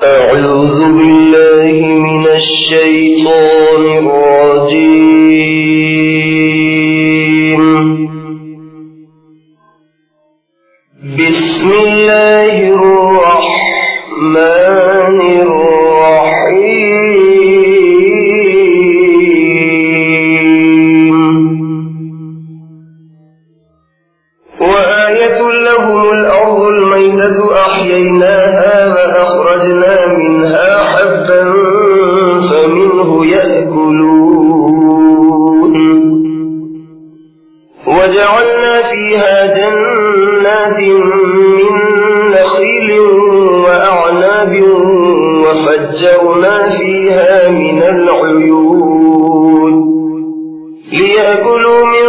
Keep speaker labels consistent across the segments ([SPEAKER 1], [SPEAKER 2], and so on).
[SPEAKER 1] أعوذ بالله من الشيطان الرجيم. بسم الله الرحمن الرحيم. وآية لهم الأرض الميتة أحييناها وأخرجنا منها حبا فمنه يأكلون وجعلنا فيها جنات من نخيل وأعناب وفجرنا فيها من العيون ليأكلوا من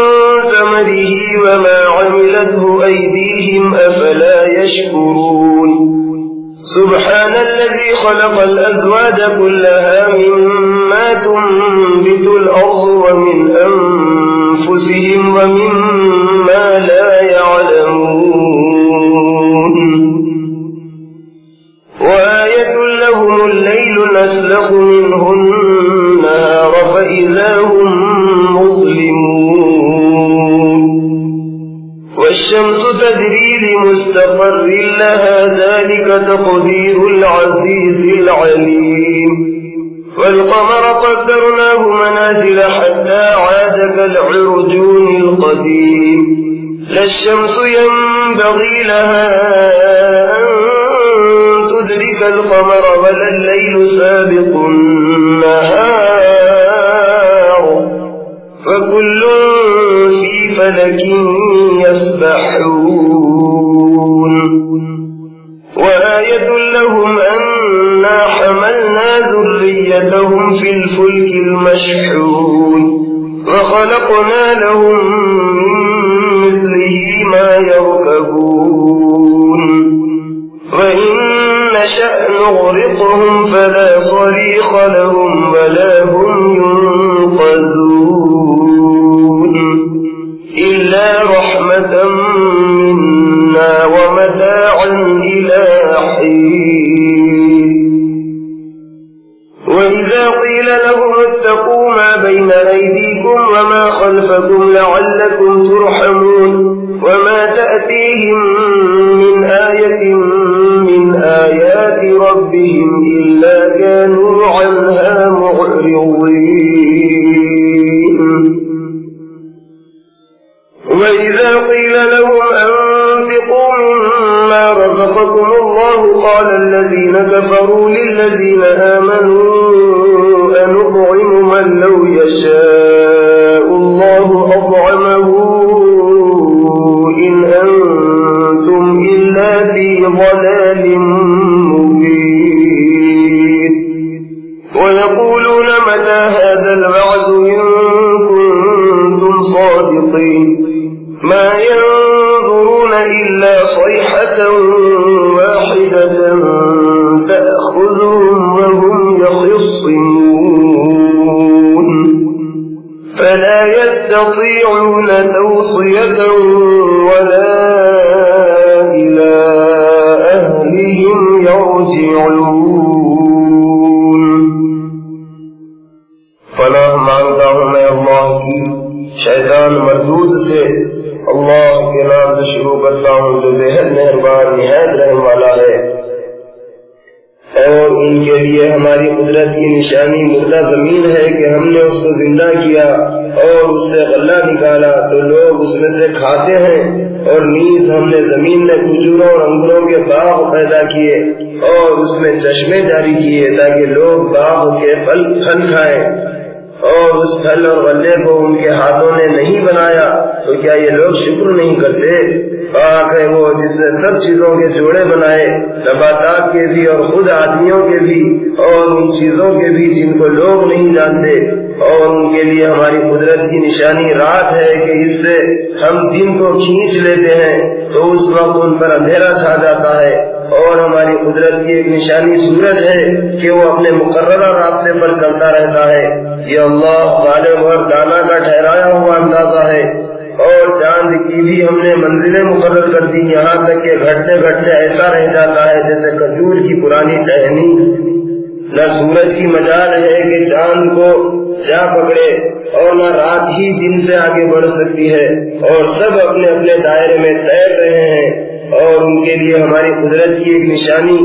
[SPEAKER 1] ثمره وما عملته أيديهم أفلا يشكرون. سبحان الذي خلق الأزواج كلها مما تنبت الأرض ومن أنفسهم ومما لا يعلمون. وآية لهم الليل نسلخ منه النهار فإذا هم مظلمون. والشمس تجري لمستقر لها ذلك تقدير العزيز العليم. والقمر قدرناه منازل حتى عاد كالعرجون القديم. لا الشمس ينبغي لها أن تدرك القمر ولا الليل سابق النهار فكل في فلك يسبحون. وآية لهم أنا حملنا ذريتهم في الفلك المشحون وخلقنا لهم من مثله ما يركبون. وإن نشأ نغرقهم فلا صريخ لهم ولا هم ينقذون إلا رحمة منا ومتاعا إلى حين. وإذا قيل لهم اتقوا ما بين أيديكم وما خلفكم لعلكم ترحمون وما تأتيهم من آية من آيات ربهم إلا كانوا عنها معرضين. وإذا قيل لهم أنفقوا مما رزقكم الله قال الذين كفروا للذين آمنوا أنطعم من لو يشاء الله أطعمه إن أنتم إلا في ضلال مبين. ويقولون متى هذا الوعد إن كنتم صادقين ما ينظرون إلا صيحة واحدة تأخذهم وهم يخصمون فلا يستطيعون توصية ولا إلى أهلهم يرجعون. پناہ مانگتا ہوں میں اللہ کی شیطان مردود سے. اللہ کے نام سے شروع کرتا ہوں جو بے حد مہربان نہایت رحم والا ہے. اور ان کے لیے ہماری قدرت کی نشانی مردہ زمین ہے کہ ہم نے اس کو زندہ کیا اور اس سے غلہ نکالا تو لوگ اس میں سے کھاتے ہیں. اور نیز ہم نے زمین میں کھجوروں اور انگوروں کے باغ پیدا کیے اور اس میں چشمے جاری کیے تاکہ لوگ باغ کے پھل کھائیں. اور اس پھل اور غلے کو ان کے ہاتھوں نے نہیں بنایا تو کیا یہ لوگ شکر نہیں کرتے؟ پاک ہے وہ جس نے سب چیزوں کے جوڑے بنائے نباتات کے بھی اور خود آدمیوں کے بھی اور ان چیزوں کے بھی جن کو لوگ نہیں جانتے. اور ان کے لیے ہماری قدرت کی نشانی رات ہے کہ اس سے ہم دن کو کھینچ لیتے ہیں تو اس وقت ان پر اندھیرا چھا جاتا ہے. اور ہماری قدرت کی ایک نشانی سورج ہے کہ وہ اپنے مقررہ راستے پر چلتا رہتا ہے. یہ اللہ غالب اور دانا کا ٹھہرایا ہوا اندازہ ہے. اور چاند کی بھی ہم نے منزلیں مقرر کر دی، یہاں تک کہ گھٹتے گھٹتے ایسا رہ جاتا ہے جیسے کھجور کی پرانی ٹہنی۔ نہ سورج کی مجال ہے کہ چاند کو جا پکڑے، اور نہ رات ہی دن سے آگے بڑھ سکتی ہے، اور سب اپنے اپنے دائرے میں تیر رہے ہیں۔ اور ان کے لیے ہماری قدرت کی ایک نشانی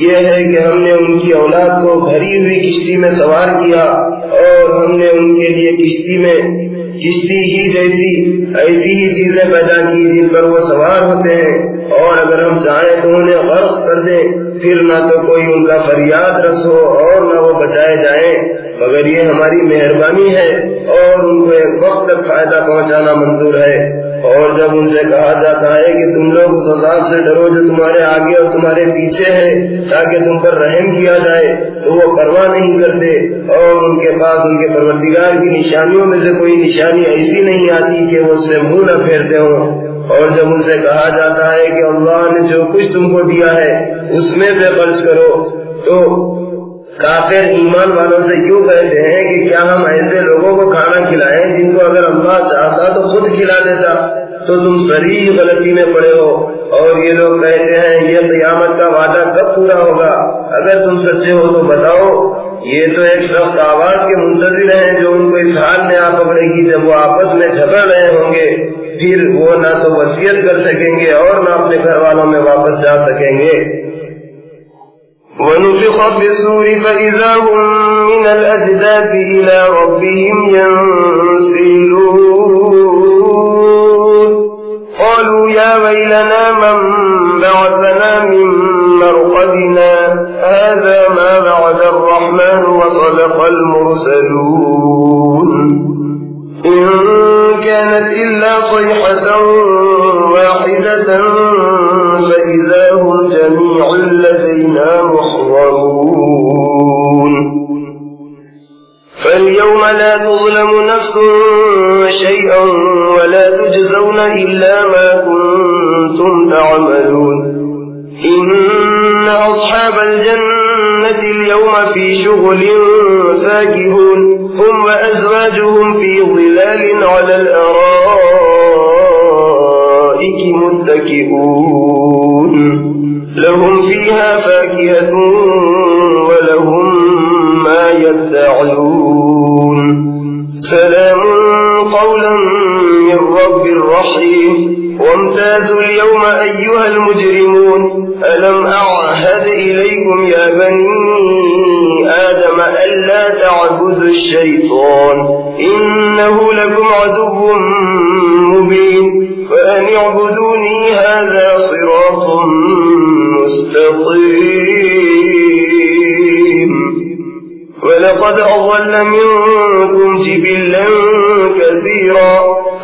[SPEAKER 1] یہ ہے کہ ہم نے ان کی اولاد کو بھری ہوئی کشتی میں سوار کیا، اور ہم نے ان کے لیے کشتی ہی جیسی ایسی ہی چیزیں پیدا کی جن پر وہ سوار ہوتے ہیں، اور اگر ہم چاہیں تو انہیں غرق کر دیں، پھر نہ تو کوئی ان کا فریاد رس ہو اور نہ وہ بچائے جائیں، مگر یہ ہماری مہربانی ہے اور ان کو ایک وقت تک فائدہ پہنچانا منظور ہے۔ اور جب ان سے کہا جاتا ہے کہ تم لوگ اس عذاب سے ڈرو جو تمہارے آگے اور تمہارے پیچھے ہے تاکہ تم پر رحم کیا جائے، تو وہ پرواہ نہیں کرتے، اور ان کے پاس ان کے پروردگار کی نشانیوں میں سے کوئی نشانی ایسی نہیں آتی کہ وہ اس سے منہ نہ پھیرتے ہوں۔ اور جب ان سے کہا جاتا ہے کہ اللہ نے جو کچھ تم کو دیا ہے اس میں سے خرچ کرو، تو کافر ایمان والوں سے یوں کہتے ہیں کہ کیا ہم ایسے لوگوں کو کھانا کھلائیں جن کو اگر اللہ چاہتا تو خود کھلا دیتا، تو تم صریح غلطی میں پڑے ہو۔ اور یہ لوگ کہتے ہیں یہ قیامت کا وعدہ کب پورا ہوگا، اگر تم سچے ہو تو بتاؤ۔ یہ تو ایک سخت آواز کے منتظر ہیں جو ان کو اس حال میں آ پکڑے گی جب وہ آپس میں جھگڑ رہے ہوں گے، پھر وہ نہ تو وصیت کر سکیں گے اور نہ اپنے گھر والوں میں واپس جا سکیں گے۔ وَنُفِخَ فِي الصُّورِ فَإِذَا هُم مِّنَ الْأَجْدَاثِ إِلَىٰ رَبِّهِمْ يَنسِلُونَ قَالُوا يَا وَيْلَنَا مَن بَعَثَنَا مِن مَّرْقَدِنَا هَٰذَا مَا وَعَدَ الرَّحْمَٰنُ وَصَدَقَ الْمُرْسَلُونَ إِن كَانَتْ إِلَّا صَيْحَةً وَاحِدَةً فَإِذَا هُمْ جَمِيعٌ لَّدَيْنَا مُحْضَرُونَ فَالْيَوْمَ لَا تُظْلَمُ نَفْسٌ شَيْئًا وَلَا تُجْزَوْنَ إِلَّا مَا كُنتُمْ تَعْمَلُونَ إِنَّ أَصْحَابَ الْجَنَّةِ الْيَوْمَ فِي شُغُلٍ فَاكِهُونَ هُمْ وَأَزْوَاجُهُمْ فِي ظِلَالٍ عَلَى الْأَرَائِكِ مُتَّكِئُونَ لَهُمْ فِيهَا فَاكِهَةٌ وَلَهُمْ مَا يَدَّعُونَ سَلَامٌ قَوْلًا مِّن رَّبٍّ رَّحِيمٍ وَامْتَازُوا الْيَوْمَ أَيُّهَا الْمُجْرِمُونَ أَلَمْ أَعْهَدْ إِلَيْكُمْ يَا بَنِي آدَمَ أَلَّا تَعْبُدُوا الشَّيْطَانَ إِنَّهُ لَكُمْ عَدُوٌّ مُّبِينٌ فَأَنِ اعْبُدُونِي هَٰذَا صِرَاطٌ مُّسْتَقِيمٌ وَلَقَدْ أَضَلَّ مِنكُمْ جِبِلًّا كَثِيرًا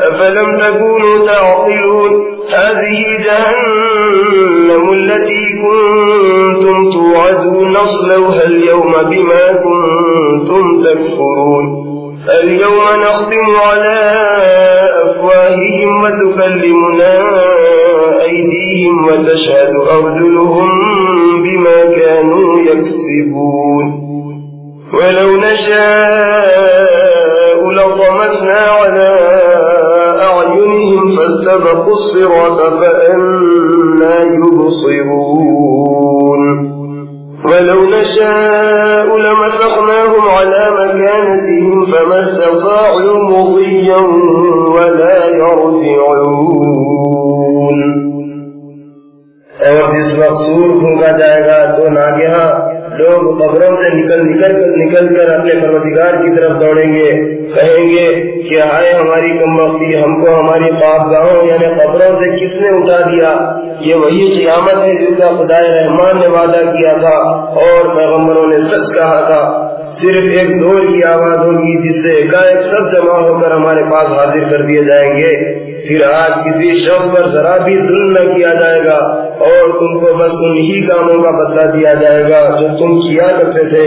[SPEAKER 1] أَفَلَمْ تَكُونُوا تَعْقِلُونَ هَٰذِهِ جَهَنَّمُ الَّتِي كُنتُمْ تُوعَدُونَ اصْلَوْهَا الْيَوْمَ بِمَا كُنتُمْ تَكْفُرُونَ الْيَوْمَ نَخْتِمُ عَلَىٰ أَفْوَاهِهِمْ وَتُكَلِّمُنَا أَيْدِيهِمْ وَتَشْهَدُ أَرْجُلُهُم بِمَا كَانُوا يَكْسِبُونَ وَلَوْ نَشَاءُ لَطَمَسْنَا عَلَىٰ أَعْيُنِهِمْ فَاسْتَبَقُوا الصِّرَاطَ فَأَنَّىٰ يُبْصِرُونَ وَلَوْ نَشَاءُ لَمَسَخْنَاهُمْ عَلَىٰ مَكَانَتِهِمْ فَمَا اسْتَطَاعُوا مُضِيًّا وَلَا يَرْجِعُونَ اور جس وقت سور پھونکا جائے گا تو ناگہاں لوگ قبروں سے نکل کر اپنے پروردگار کی طرف دوڑیں گے، کہیں گے کہ ہائے ہماری کمبختی، ہم کو ہماری خوابگاہوں یعنی قبروں سے کس نے اٹھا دیا۔ یہ وہی قیامت ہے جس کا خدائے رحمان نے وعدہ کیا تھا اور پیغمبروں نے سچ کہا تھا۔ صرف ایک زور کی آواز ہوگی جس سے ایک سب جمع ہو کر ہمارے پاس حاضر کر دیے جائیں گے۔ پھر آج کسی شخص پر ذرا بھی ظلم نہ کیا جائے گا اور تم کو بس انہی کاموں کا بدلہ دیا جائے گا جو تم کیا کرتے تھے۔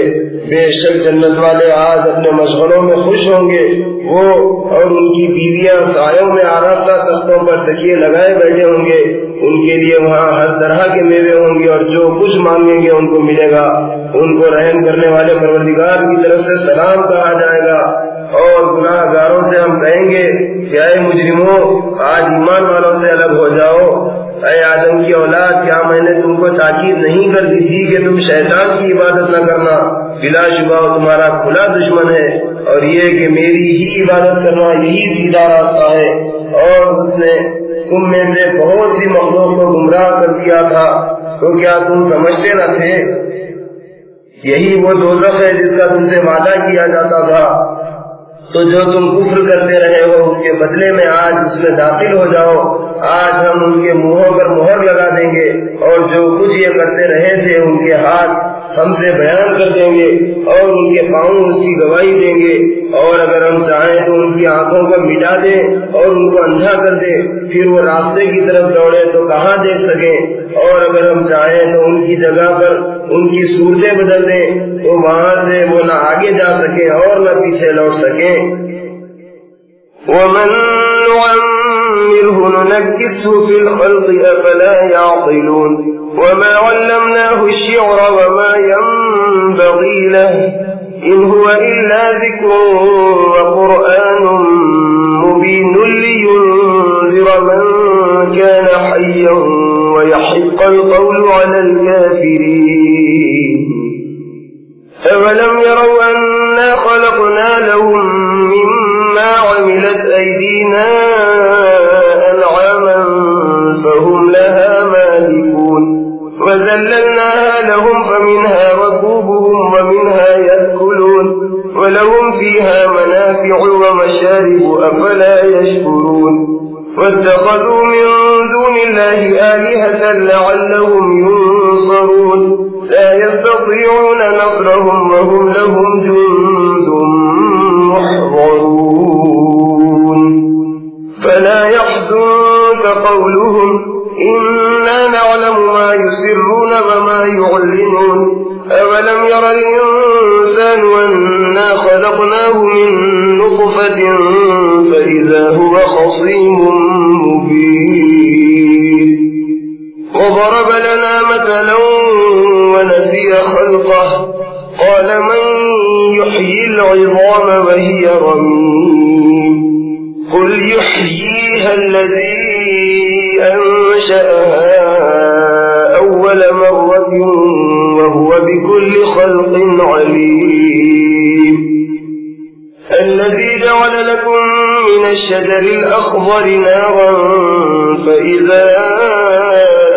[SPEAKER 1] بے شک جنت والے آج اپنے مشغلوں میں خوش ہوں گے، وہ اور ان کی بیویاں سایوں میں آراستہ تختوں پر تکیے لگائے بیٹھے ہوں گے، ان کے لیے وہاں ہر طرح کے میوے ہوں گے اور جو کچھ مانگیں گے ان کو ملے گا۔ ان کو رحم کرنے والے پروردگار کی طرف سے سلام کہا جائے گا، اور گناہ گاروں سے ہم کہیں گے کہ اے مجرموں، آج ایمان والوں سے الگ ہو جاؤ۔ اے آدم کی اولاد، کیا میں نے تم کو تاکید نہیں کر دی تھی کہ تم شیطان کی عبادت نہ کرنا؟ بلا شبہ وہ تمہارا کھلا دشمن ہے، اور یہ کہ میری ہی عبادت کرنا یہی سیدھا راستہ ہے۔ اور اس نے تم میں سے بہت سی مخلوق کو گمراہ کر دیا تھا، تو کیا تم سمجھتے نہ تھے؟ یہی وہ دوزخ ہے جس کا تم سے وعدہ کیا جاتا تھا، تو جو تم کفر کرتے رہے ہو اس کے بدلے میں آج اس میں داخل ہو جاؤ۔ آج ہم ان کے منہوں پر مہر لگا دیں گے، اور جو کچھ یہ کرتے رہے تھے ان کے ہاتھ ہم سے بیان کر دیں گے، اور ان کے پاؤں اس کی گواہی دیں گے۔ اور اگر ہم چاہیں تو ان کی آنکھوں کو مٹا دیں اور ان کو اندھا کر دیں، پھر وہ راستے کی طرف دوڑے تو کہاں دیکھ سکیں۔ اور اگر ہم چاہیں تو ان کی جگہ پر ان کی صورتیں بدل دیں تو وہاں سے وہ نہ آگے جا سکیں اور نہ پیچھے لوٹ سکیں۔ وَمَن نُعَمِّرْهُ نُنَكِّسْهُ فِي الْخَلْقِ أَفَلَا يَعْقِلُونَ وَمَا عَلَّمْنَاهُ الشِّعْرَ وَمَا يَنبَغِي لَهُ إِنْ هُوَ إِلَّا ذِكْرٌ وَقُرْآنٌ مُبِينٌ لِيُنذِرَ مَن كَانَ حَيًّا وَيَحِقَّ الْقَوْلُ عَلَى الْكَافِرِينَ أَوَلَمْ يَرَوْا أَنَّا خَلَقْنَا لَهُم مِّمَّا عَمِلَتْ أَيْدِينَا أَنْعَامًا فَهُمْ لَهَا مَالِكُونَ وَذَلَّلْنَاهَا لَهُمْ فَمِنْهَا رَكُوبُهُمْ وَمِنْهَا يَأْكُلُونَ وَلَهُمْ فِيهَا مَنَافِعُ وَمَشَارِبُ أَفَلَا يَشْكُرُونَ وَاتَّخَذُوا مِن دُونِ اللَّهِ آلِهَةً لَّعَلَّهُمْ يُنصَرُونَ لا يستطيعون نصرهم وهم لهم جند محضرون فلا يحزنك قولهم إنا نعلم ما يسرون وما يعلنون أولم ير الإنسان أنا خلقناه من نطفة فإذا هو خصيم مبين وضرب لنا مثلا ونسي خلقه قال من يحيي العظام وهي رميم قل يحييها الذي أنشأها أول مرة وهو بكل خلق عليم الذي جعل لكم من الشجر الأخضر نارا فإذا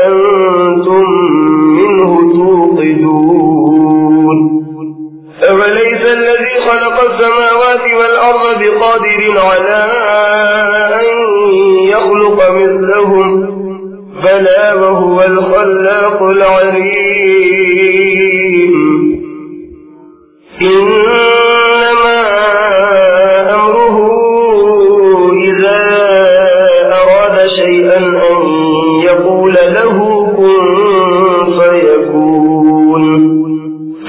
[SPEAKER 1] أنتم منه توقدون أوليس الذي خلق السماوات والأرض بقادر على أن يخلق مثلهم بلى وهو الخلاق العليم إنما أمره إذا أراد شيئا أن يقول له كن فيكون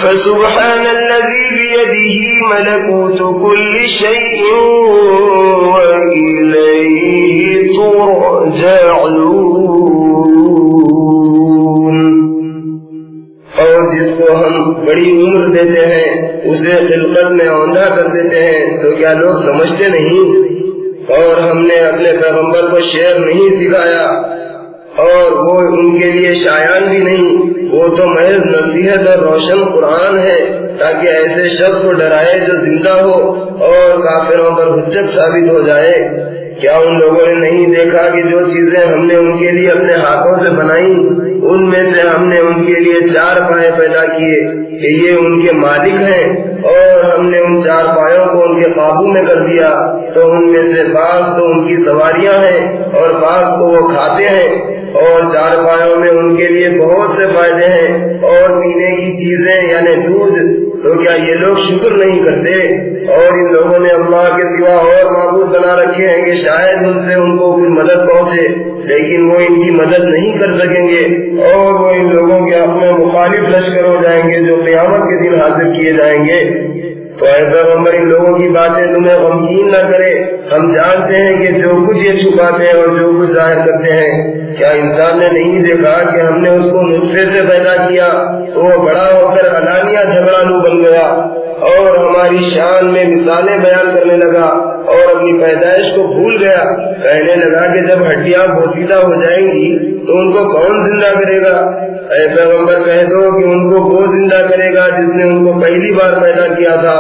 [SPEAKER 1] فسبحان الذي بيده ملكوت كل شيء وإليه ترجعون اور جس کو ہم بڑی عمر دیتے ہیں اسے خلقت میں اوندھا کر دیتے ہیں تو کیا لوگ سمجھتے نہیں؟ اور ہم نے اپنے پیغمبر کو شعر نہیں سکھایا اور وہ ان کے لیے شایان بھی نہیں، وہ تو محض نصیحت اور روشن قرآن ہے تاکہ ایسے شخص کو ڈرائے جو زندہ ہو اور کافروں پر حجت ثابت ہو جائے۔ کیا ان لوگوں نے نہیں دیکھا کہ جو چیزیں ہم نے ان کے لیے اپنے ہاتھوں سے بنائی ان میں سے ہم نے ان کے لیے 4 پائے پیدا کیے کہ یہ ان کے مالک ہیں، اور ہم نے ان 4 پایوں کو ان کے قابو میں کر دیا تو ان میں سے بعض تو ان کی سواریاں ہیں اور بعض کو وہ کھاتے ہیں، اور 4 پایوں میں ان کے لیے بہت سے فائدے ہیں، اور پینے کی چیزیں یعنی دودھ تو کیا یہ لوگ شکر نہیں کرتے؟ اور ان لوگوں نے اللہ کے سوا اور معبود بنا رکھے ہیں کہ شاید ان سے ان کو کوئی مدد پہنچے، لیکن وہ ان کی مدد نہیں کر سکیں گے، اور وہ ان لوگوں کے اپنے مخالف لشکر ہو جائیں گے جو قیامت کے دن حاضر کیے جائیں گے۔ تو اے پیغمبر ان لوگوں کی باتیں تمہیں غمگین نہ کرے، ہم جانتے ہیں کہ جو کچھ یہ چھپاتے ہیں اور جو کچھ ظاہر کرتے ہیں۔ کیا انسان نے نہیں دیکھا کہ ہم نے اس کو نطفے سے پیدا کیا تو وہ بڑا ہو کر علانیہ جھگڑالو بن گیا اور ہماری شان میں مثالیں بیان کرنے لگا اور اپنی پیدائش کو بھول گیا، کہنے لگا کہ جب ہڈیاں بوسیدہ ہو جائیں گی تو ان کو کون زندہ کرے گا؟ اے پیغمبر کہہ دو کہ ان کو وہ زندہ کرے گا جس نے ان کو پہلی بار پیدا کیا تھا،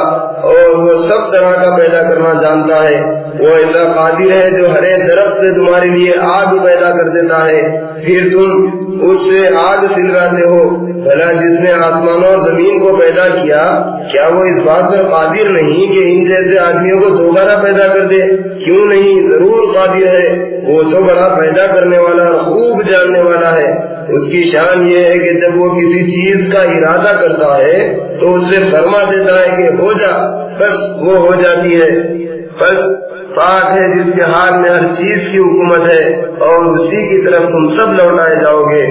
[SPEAKER 1] اور وہ سب طرح کا پیدا کرنا جانتا ہے۔ وہ ایسا قادر ہے جو ہرے درخت سے تمہارے لیے آگ پیدا کر دیتا ہے، پھر تم اس سے آگ سلگاتے ہو۔ بھلا جس نے آسمانوں اور زمین کو پیدا کیا، کیا وہ اس بات پر قادر نہیں کہ ان جیسے آدمیوں کو دوبارہ پیدا کر دے؟ کیوں نہیں، ضرور قادر ہے، وہ تو بڑا پیدا کرنے والا اور خوب جاننے والا ہے۔ اس کی شان یہ ہے کہ جب وہ کسی چیز کا ارادہ کرتا ہے تو اس سے فرما دیتا ہے کہ ہو جا، بس وہ ہو جاتی ہے۔ بس پاک ہے جس کے ہاتھ میں ہر چیز کی حکومت ہے، اور اسی کی طرف تم سب لوٹائے جاؤ گے۔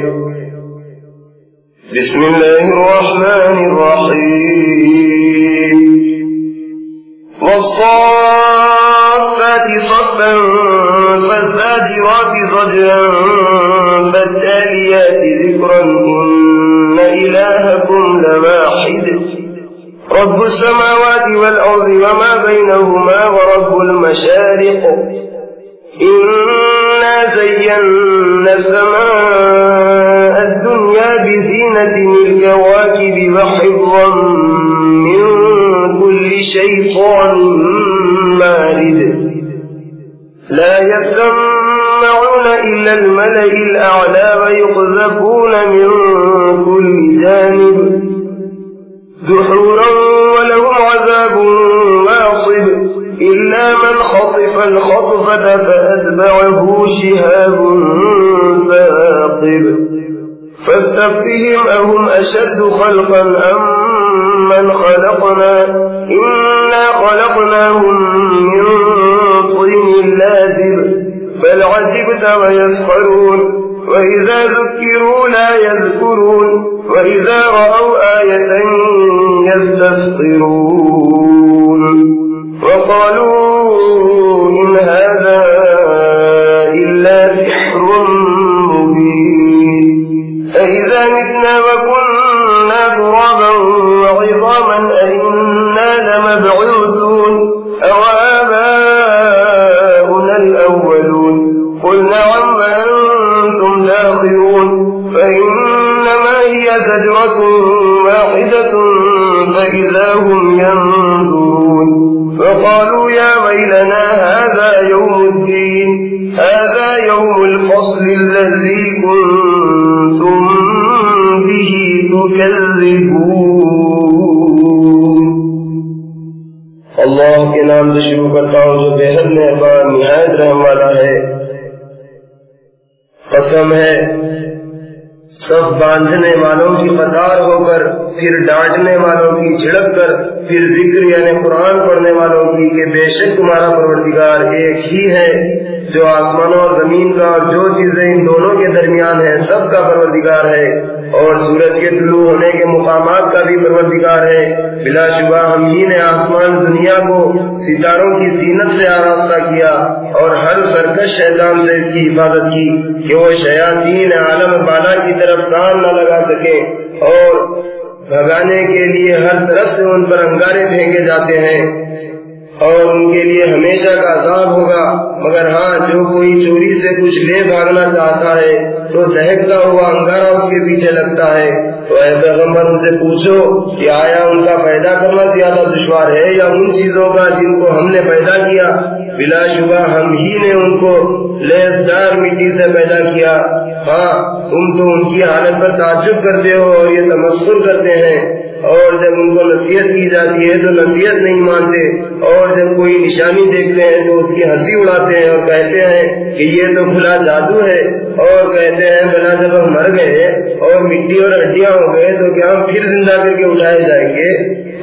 [SPEAKER 1] بسم اللہ الرحمن الرحیم۔ والصافات صفا فالزاجرات زجرا فالتاليات ذكرا إن إلهكم لواحد رب السماوات والأرض وما بينهما ورب المشارق إنا زينا السماء الدنيا بزينة الكواكب وحفظا من كل شيطان مارد لا يسمعون إلا الملأ الأعلى ويقذفون من كل جانب دحورا ولهم عذاب واصب إلا من خطف الخطفة فأتبعه شهاب ثاقب فاستفتهم أهم أشد خلقا أم من خلقنا إنا خلقناهم من طين لازب بل عجبت ويسخرون وإذا ذكروا لا يذكرون وإذا رأوا آية يستسخرون وقالوا إن هذا إلا سحر مبين أإذا متنا وكنا ترابا وعظاما أإنا لمبعوثون أوآباؤنا الأولون قل نعم وأنتم داخرون فإنما هي زجرة واحدة فإذا هم ينظرون فقالوا يا ويلنا هذا يوم الدين هذا يوم الفصل الذي كنتم به تكذبون۔ اللہ کے نام سے شروع کرتا ہوں جو بے حد مہربان نہایت رحم والا ہے۔ قسم ہے سب باندھنے والوں کی قطار ہو کر، پھر ڈانٹنے والوں کی جھڑک کر، پھر ذکر یعنی قرآن پڑھنے والوں کی کہ بے شک تمہارا پروردگار ایک ہی ہے جو آسمانوں اور زمین کا اور جو چیزیں ان دونوں کے درمیان ہیں سب کا پروردگار ہے، اور سورج کے طلوع ہونے کے مقامات کا بھی پروردگار ہے۔ بلا شبہ ہم ہی نے آسمان دنیا کو ستاروں کی زینت سے آراستہ کیا اور ہر سرکش شیطان سے اس کی حفاظت کی کہ وہ شیاطین عالم بالا کی طرف کان نہ لگا سکے، اور بھگانے کے لیے ہر طرف سے ان پر انگارے پھینکے جاتے ہیں اور ان کے لیے ہمیشہ کا عذاب ہوگا۔ مگر ہاں جو کوئی چوری سے کچھ لے بھاگنا چاہتا ہے تو دہکتا ہوا انگارہ اس کے پیچھے لگتا ہے۔ تو اے پیغمبر ان سے پوچھو کہ آیا ان کا پیدا کرنا زیادہ دشوار ہے یا ان چیزوں کا جن کو ہم نے پیدا کیا؟ بلا شبہ ہم ہی نے ان کو لیسدار مٹی سے پیدا کیا۔ ہاں تم تو ان کی حالت پر تعجب کرتے ہو اور یہ تمسخر کرتے ہیں، اور جب ان کو نصیحت کی جاتی ہے تو نصیحت نہیں مانتے، اور جب کوئی نشانی دیکھتے ہیں تو اس کی ہنسی اڑاتے ہیں اور کہتے ہیں کہ یہ تو کھلا جادو ہے، اور کہتے ہیں بلا جب ہم مر گئے اور مٹی اور ہڈیاں ہو گئے تو کیا ہم پھر زندہ کر کے اٹھائے جائیں گے؟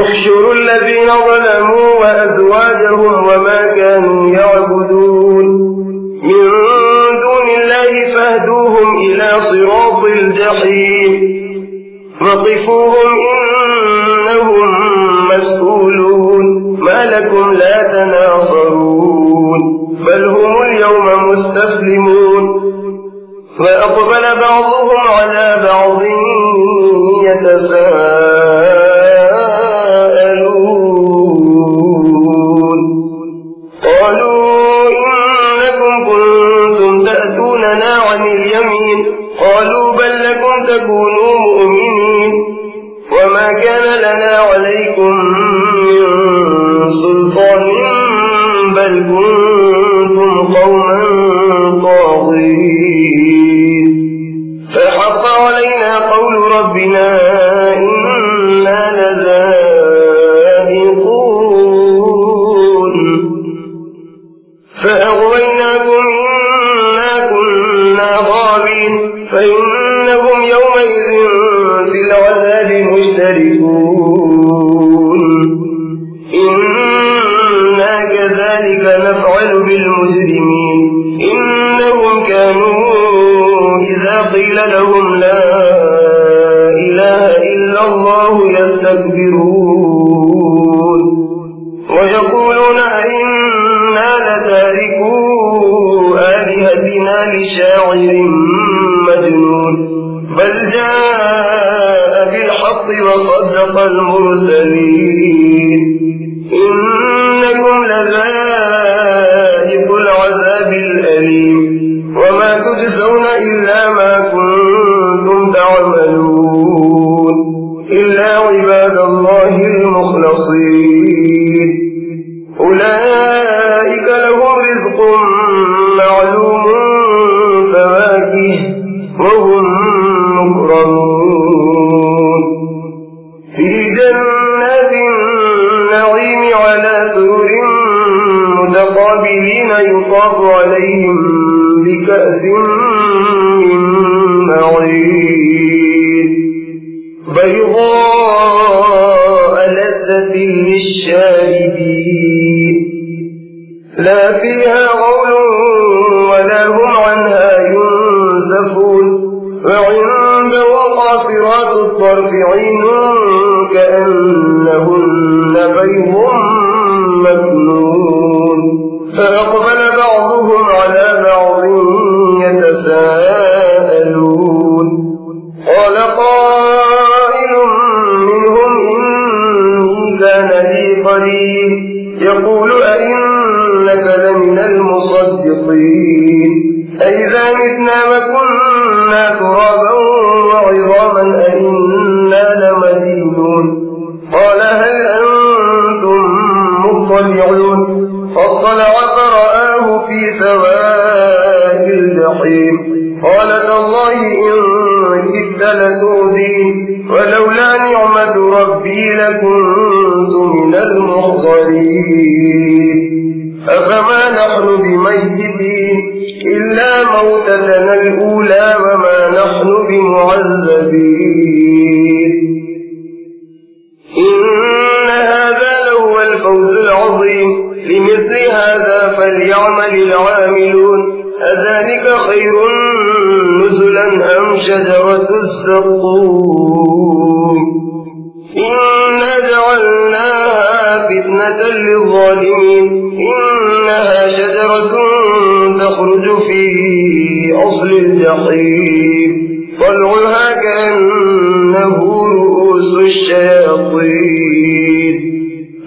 [SPEAKER 1] احشروا الذين ظلموا وأزواجهم وما كانوا يعبدون من دون الله فاهدوهم إلى صراط الجحيم وقفوهم إنهم مسؤولون ما لكم لا تناصرون بل هم اليوم مستسلمون فأقبل بعضهم على بعض يتساءلون قالوا إنكم كنتم تأتوننا عن اليمين قالوا بل لكم تكونوا مؤمنين وما كان لنا عليكم من سلطان بل كنتم قوما طاغين فحق علينا قول ربنا إنا لذائقون فأغويناكم إنا كنا غاوين فإنهم يومئذ في العذاب مشتركون إنا كذلك نفعل بالمجرمين إنهم كانوا إذا قيل لهم لا إله إلا الله يستكبرون ويقولون أئنا لتاركو آلهتنا لشاعر مجنون بل جاء بالحق وصدق المرسلين إنكم لذائق العذاب الأليم وما تجزون إلا ما كنتم تعملون إلا عباد الله المخلصين أولئك لهم رزق معلوم فواكه وهم مكرمون في جنات النعيم على سرر متقابلين يطاف عليهم بكأس من معين بيضاء لذة للشاربين لا فيها غول ولا هم عنها ينزفون وعندهم قاصرات الطرف عين كأنهن بيض مكنون فأقبل بعضهم على بعض يتساءلون قال قائل منهم إني كان لي قرين يقول أئنك لمن المصدقين أئذا متنا وكنا ترابا وعظاما أئنا لمدينون قال هل أنتم مطلعون فاطلع فرآه في سواء الجحيم قال تالله إن كدت لتردين ولولا نعمة ربي لكنت من المحضرين أفما نحن بميتين إلا موتتنا الأولى وما نحن بمعذبين إن هذا لهو الفوز العظيم لمثل هذا فليعمل العاملون أذلك خير نزلا أم شجرة الزقوم إنا جعلناها فتنة للظالمين إنها شجرة تخرج في أصل الجحيم طلعها كأنه رؤوس الشياطين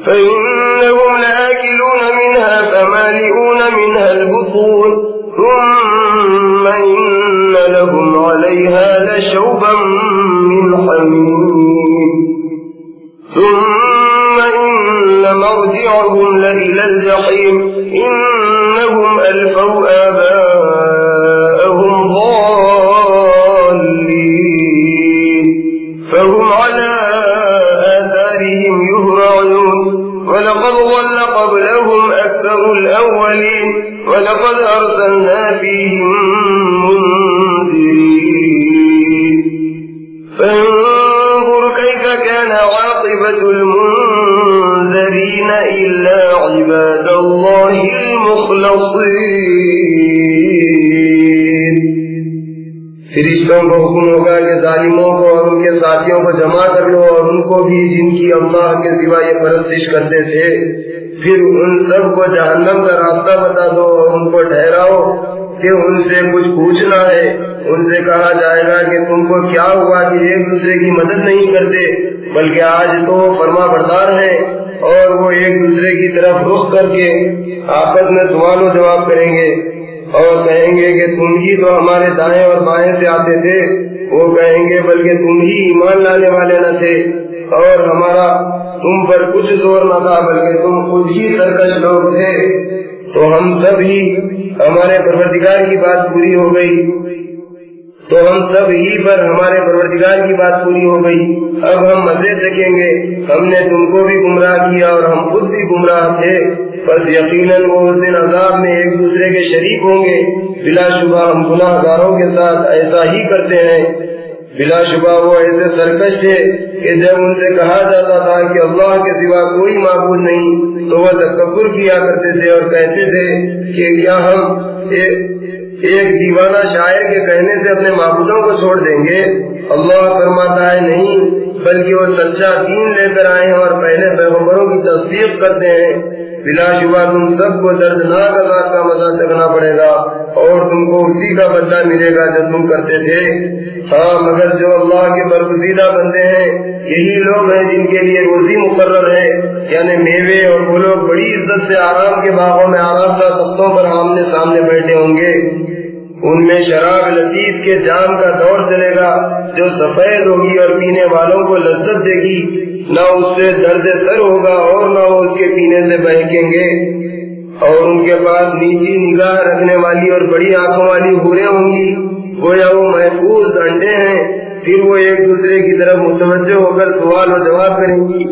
[SPEAKER 1] فإنهم لآكلون منها فمالئون منها البطون ثم إن لهم عليها لشوبا من حميم ثم ثم إن مرجعهم لإلى الجحيم إنهم ألفوا آباءهم ضالين فهم على آثارهم يهرعون ولقد ضل قبلهم أكثر الأولين ولقد أرسلنا فيهم منذرين فانظر كيف كان عاقبة المنذرين إلا عباد الله المخلصين. فرشتوں کو حکم ہوگا کہ ظالموں کو اور ان کے ساتھیوں کو جمع کر لو اور ان کو بھی جن کی اللہ کے سوا یہ پرستش کرتے تھے، پھر ان سب کو جہنم کا راستہ بتا دو اور ان کو ٹھہراؤ کہ ان سے کچھ پوچھنا ہے. ان سے کہا جائے گا کہ تم کو کیا ہوا کہ ایک دوسرے کی مدد نہیں کرتے، بلکہ آج تو فرما بردار ہیں اور وہ ایک دوسرے کی طرف رخ کر کے آپس میں سوال و جواب کریں گے اور کہیں گے کہ تم ہی تو ہمارے دائیں اور بائیں سے آتے تھے. وہ کہیں گے بلکہ تم ہی ایمان لانے والے نہ تھے اور ہمارا تم پر کچھ زور نہ تھا بلکہ تم خود ہی سرکش لوگ تھے. تو ہم سب ہی ہمارے پروردگار کی بات پوری ہو گئی ہمارے پروردگار کی بات پوری ہو گئی. اب ہم مزے چکیں گے. ہم نے تم کو بھی گمراہ کیا اور ہم خود بھی گمراہ تھے، بس یقیناً وہ اس دن عذاب میں ایک دوسرے کے شریک ہوں گے. بلا شبہ ہم گناہ گاروں کے ساتھ ایسا ہی کرتے ہیں. بلا شبہ وہ ایسے سرکش تھے کہ جب ان سے کہا جاتا تھا کہ اللہ کے سوا کوئی معبود نہیں تو وہ تکبر کیا کرتے تھے اور کہتے تھے کہ کیا ہم ایک دیوانہ شاعر کے کہنے سے اپنے معبودوں کو چھوڑ دیں گے؟ اللہ فرماتا ہے نہیں، بلکہ وہ سچا دین لے کر آئے ہیں اور پہلے پیغمبروں کی تصدیق کرتے ہیں. بلا شبہ تم سب کو دردناک عذاب کا مزہ چکھنا پڑے گا اور تم کو اسی کا بدلہ ملے گا جو تم کرتے تھے. ہاں مگر جو اللہ کے برگزیدہ بندے ہیں یہی لوگ ہیں جن کے لیے روزی مقرر ہے، یعنی میوے، اور وہ لوگ بڑی عزت سے آرام کے باغوں میں آراستہ تختوں پر آمنے سامنے بیٹھے ہوں گے. ان میں شراب لطیف کے جام کا دور چلے گا جو سفید ہوگی اور پینے والوں کو لذت دے گی. نہ اس سے درد سر ہوگا اور نہ وہ اس کے پینے سے بہکیں گے. اور ان کے پاس نیچی نگاہ رکھنے والی اور بڑی آنکھوں والی حوریں ہوں گی، گویا وہ محفوظ انڈے ہیں. پھر وہ ایک دوسرے کی طرف متوجہ ہو کر سوال و جواب کریں گی.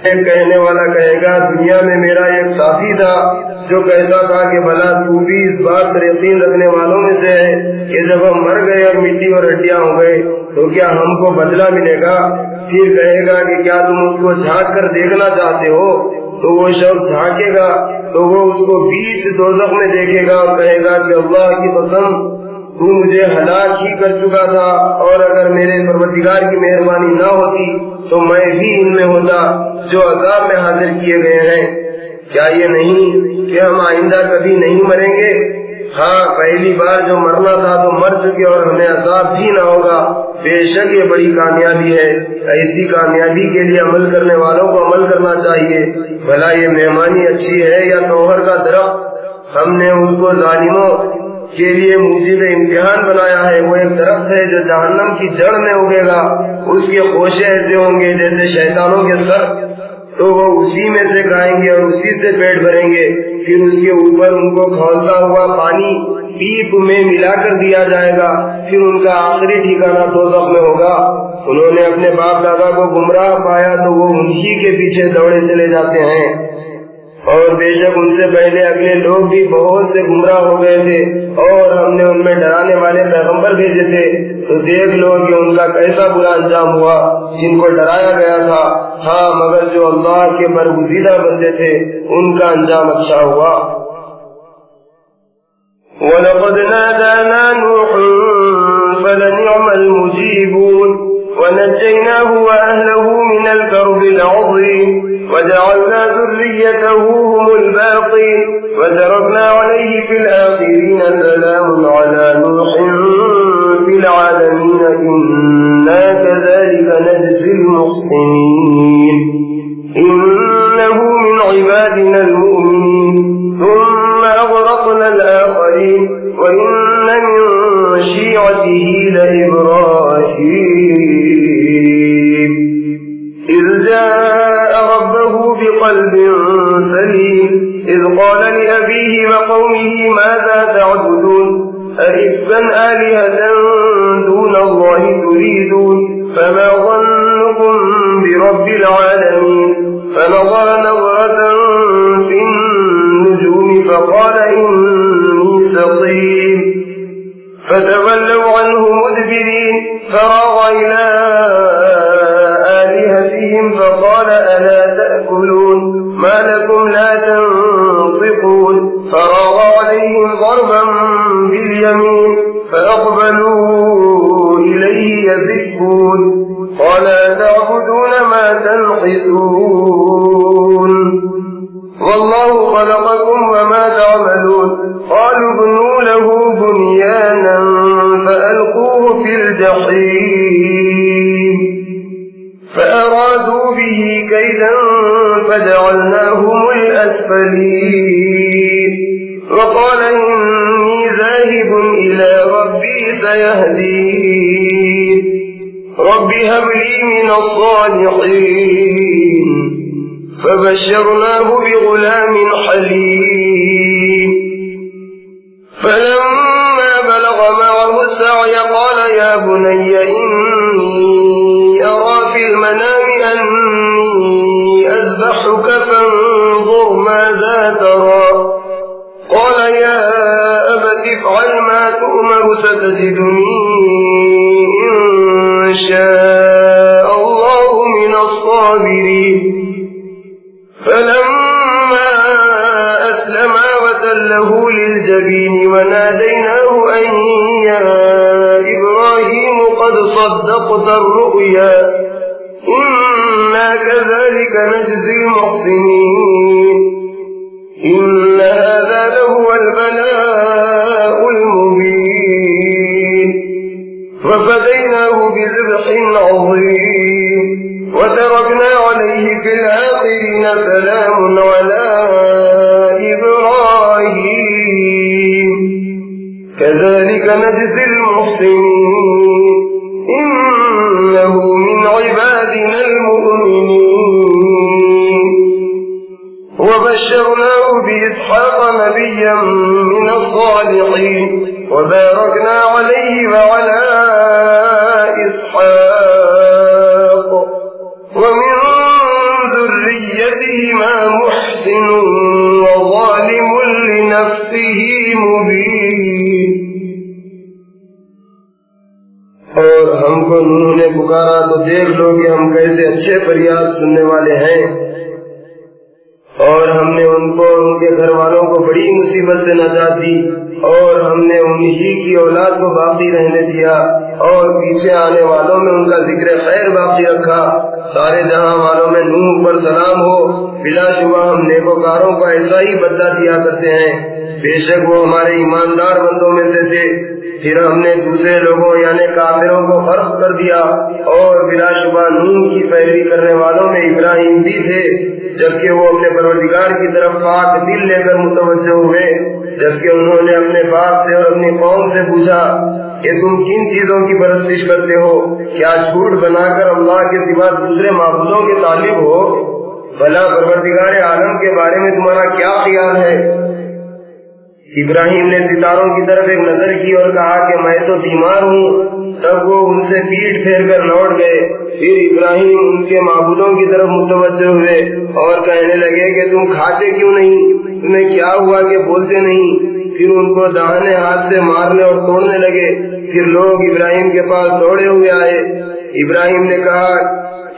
[SPEAKER 1] ایک کہنے والا کہے گا دنیا میں میرا ایک ساتھی تھا جو کہتا تھا کہ بھلا تو بھی اس بات پر یقین رکھنے والوں میں سے ہے کہ جب ہم مر گئے اور مٹی اور ہڈیاں ہو گئے تو کیا ہم کو بدلہ ملے گا؟ پھر کہے گا کہ کیا تم اس کو جھانک کر دیکھنا چاہتے ہو؟ تو وہ شخص جھانکے گا تو وہ اس کو بیچ دوزخ میں دیکھے گا اور کہے گا کہ اللہ کی قسم تو مجھے ہلاک ہی کر چکا تھا، اور اگر میرے پروردگار کی مہربانی نہ ہوتی تو میں بھی ان میں ہوتا جو عذاب میں حاضر کیے گئے ہیں. کیا یہ نہیں کہ ہم آئندہ کبھی نہیں مریں گے؟ ہاں پہلی بار جو مرنا تھا تو مر چکے اور ہمیں عذاب بھی نہ ہوگا. بے شک یہ بڑی کامیابی ہے. ایسی کامیابی کے لیے عمل کرنے والوں کو عمل کرنا چاہیے. بھلا یہ مہمانی اچھی ہے یا توہر کا درخت؟ ہم نے اس کو ظالموں کے لیے موجب امتحان بنایا ہے. وہ ایک درخت ہے جو جہنم کی جڑ میں اگے گا. اس کے خوشے ایسے ہوں گے جیسے شیطانوں کے سر، تو وہ اسی میں سے کھائیں گے اور اسی سے پیٹ بھریں گے. پھر اس کے اوپر ان کو کھولتا ہوا پانی پیپ میں ملا کر دیا جائے گا. پھر ان کا آخری ٹھکانہ دوزخ میں ہوگا. انہوں نے اپنے باپ دادا کو گمراہ پایا تو وہ انہی کے پیچھے دوڑے چلے جاتے ہیں، اور بے شک ان سے پہلے اگلے لوگ بھی بہت سے گمراہ ہو گئے تھے اور ہم نے ان میں ڈرانے والے پیغمبر بھیجے تھے. تو دیکھ لو کہ ان کا کیسا برا انجام ہوا جن کو ڈرایا گیا تھا. ہاں مگر جو اللہ کے برگزیدہ بندے تھے ان کا انجام اچھا ہوا. وَلَقَدْ نَادَانَا نُوحٌ فَلَنِعْمَ الْمُجِيبُونَ وَنَجَّيْنَاهُ وَأَهْلَهُ مِنَ الْكَرْبِ الْعَظِيمِ وَجَعَلْنَا ذُرِّيَّتَهُ هُمُ الْبَاقِينَ وَتَرَكْنَا عَلَيْهِ فِي الْآخِرِينَ سَلَامٌ عَلَى نُوحٍ فِي الْعَالَمِينَ إِنَّا كَذَلِكَ نَجْزِي الْمُحْسِنِينَ إِنَّهُ مِنْ عِبَادِنَا الْمُؤْمِنِينَ ثُمَّ أَغْرَقْنَا الْآخَرِينَ وَإِنَّ مِنْ شِيعَتِهِ لَإِبْرَاهِيمَ إِذْ جَاءَ رَبَّهُ له بقلب سليم إذ قال لأبيه وقومه ماذا تعبدون أئفكا آلهة دون الله تريدون فما ظنكم برب العالمين فنظر نظرة في النجوم فقال إني سقيم فتولوا عنه مدبرين فراغ إلى آلهتهم فقال ألا تأكلون ما لكم لا تنطقون فراغ عليهم ضربا باليمين فأقبلوا إليه يزفون قال أتعبدون ما تنحتون والله خلقكم وما تعملون قالوا ابنوا له بنيانا فألقوه في الجحيم فأرادوا به كيدا فجعلناهم الأسفلين وقال إني ذاهب إلى ربي سيهدين رب هب لي من الصالحين فبشرناه بغلام حليم فلما بلغ معه السعي قال يا بني إني أرى في المنام أني أذبحك فانظر ماذا ترى قال يا أبت افعل ما تؤمر ستجدني إن شاء الله من الصابرين فلما أسلما وتله للجبين وناديناه أن يا إبراهيم قد صدقت الرؤيا إنا كذلك نجزي المحسنين إن هذا لهو البلاء المبين وفديناه بذبح عظيم وتركنا عليه في الآخرين سلام على إبراهيم كذلك نجزي المحسنين إنه من عبادنا المؤمنين وبشرناه بإسحاق نبيا من الصالحين وباركنا عليه وعلى إسحاق ومن ذريتهما محسن وظالم لنفسه مبين اور ہم کو نوح نے پکارا تو دیکھ لو کہ ہم کیسے اچھے فریاد سننے والے ہیں اور ہم نے ان کو ان کے گھر والوں کو بڑی مصیبت سے نجات دی اور ہم نے انہی کی اولاد کو باقی رہنے دیا اور پیچھے آنے والوں میں ان کا ذکر خیر باقی رکھا سارے جہاں والوں میں نوح پر سلام ہو بلا شبہ ہم نیکوکاروں کا ایسا ہی بدلہ دیا کرتے ہیں بے شک وہ ہمارے ایماندار بندوں میں سے تھے پھر ہم نے دوسرے لوگوں یعنی کافروں کو غرق کر دیا اور بلا شبہ نوح کی پیروی کرنے والوں میں ابراہیم بھی تھے جبکہ وہ اپنے پروردگار کی طرف پاک دل لے کر متوجہ ہوئے جبکہ انہوں نے اپنے باپ سے اور اپنی قوم سے پوچھا کہ تم کن چیزوں کی پرستش کرتے ہو کیا جھوٹ بنا کر اللہ کے سوا دوسرے معبودوں کے طالب ہو بھلا پروردگار عالم کے بارے میں تمہارا کیا خیال ہے ابراہیم نے ستاروں کی طرف ایک نظر کی اور کہا کہ میں تو بیمار ہوں تب وہ ان سے پیٹ پھیر کر لوٹ گئے پھر ابراہیم ان کے معبودوں کی طرف متوجہ ہوئے اور کہنے لگے کہ تم کھاتے کیوں نہیں تمہیں کیا ہوا کہ بولتے نہیں پھر ان کو داہنے ہاتھ سے مارنے اور توڑنے لگے پھر لوگ ابراہیم کے پاس دوڑے ہوئے آئے ابراہیم نے کہا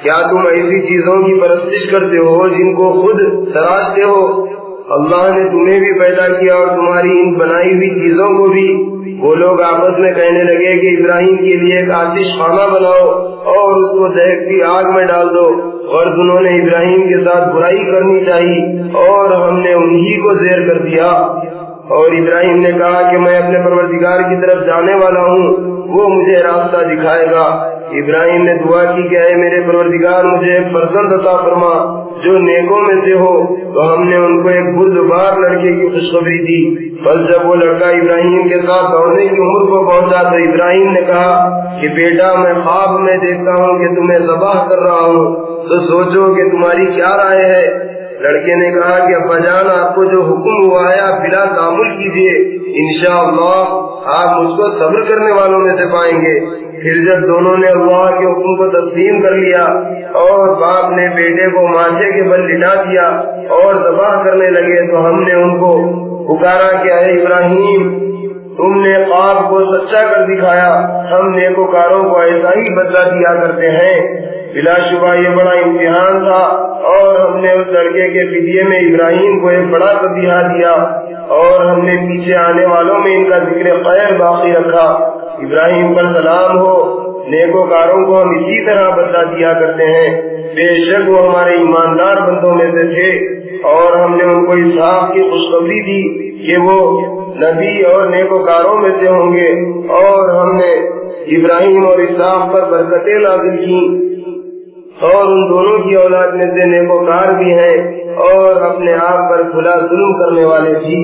[SPEAKER 1] کیا تم ایسی چیزوں کی پرستش کرتے ہو جن کو خود تراشتے ہو اللہ نے تمہیں بھی پیدا کیا اور تمہاری ان بنائی ہوئی چیزوں کو بھی وہ لوگ آپس میں کہنے لگے کہ ابراہیم کے لیے ایک آتش خانہ بناؤ اور اس کو دہکتی آگ میں ڈال دو اور انہوں نے ابراہیم کے ساتھ برائی کرنی چاہیے اور ہم نے انہی کو زیر کر دیا اور ابراہیم نے کہا کہ میں اپنے پروردگار کی طرف جانے والا ہوں وہ مجھے راستہ دکھائے گا ابراہیم نے دعا کی کہ اے میرے پروردگار مجھے ایک فرزند عطا فرما جو نیکوں میں سے ہو، تو ہم نے ان کو ایک بردبار لڑکے کی خوشخبری دی۔ بس جب وہ لڑکا ابراہیم کے ساتھ دوڑنے کی عمر کو پہنچا تو ابراہیم نے کہا کہ بیٹا میں خواب میں دیکھتا ہوں کہ تمہیں ذبح کر رہا ہوں، تو سوچو کہ تمہاری کیا رائے ہے؟ لڑکے نے کہا کہ ابا جان آپ کو جو حکم ہوا ہے آپ بلا تعامل کیجیے، انشاءاللہ آپ مجھ کو صبر کرنے والوں میں سے پائیں گے۔ پھر جب دونوں نے اللہ کے حکم کو تسلیم کر لیا اور باپ نے بیٹے کو ماتھے کے بل لٹا دیا اور ذبح کرنے لگے تو ہم نے ان کو پکارا کہ اے ابراہیم تم نے خواب کو سچا کر دکھایا، ہم نیکوکاروں کو ایسا ہی بدلہ دیا کرتے ہیں۔ بلا شبہ یہ بڑا امتحان تھا اور ہم نے اس لڑکے کے فدیے میں ابراہیم کو ایک بڑا تبیہ دیا اور ہم نے پیچھے آنے والوں میں ان کا ذکر خیر باقی رکھا۔ ابراہیم پر سلام ہو، نیکوکاروں کو ہم اسی طرح بدلہ دیا کرتے ہیں، بے شک وہ ہمارے ایماندار بندوں میں سے تھے۔ اور ہم نے ان کو اسحاق کی خوشخبری دی کہ وہ نبی اور نیکوکاروں میں سے ہوں گے، اور ہم نے ابراہیم اور اسحاق پر برکتیں نازل کی اور ان دونوں کی اولاد میں سے نیکوکار بھی ہیں اور اپنے آپ پر کھلا ظلم کرنے والے بھی۔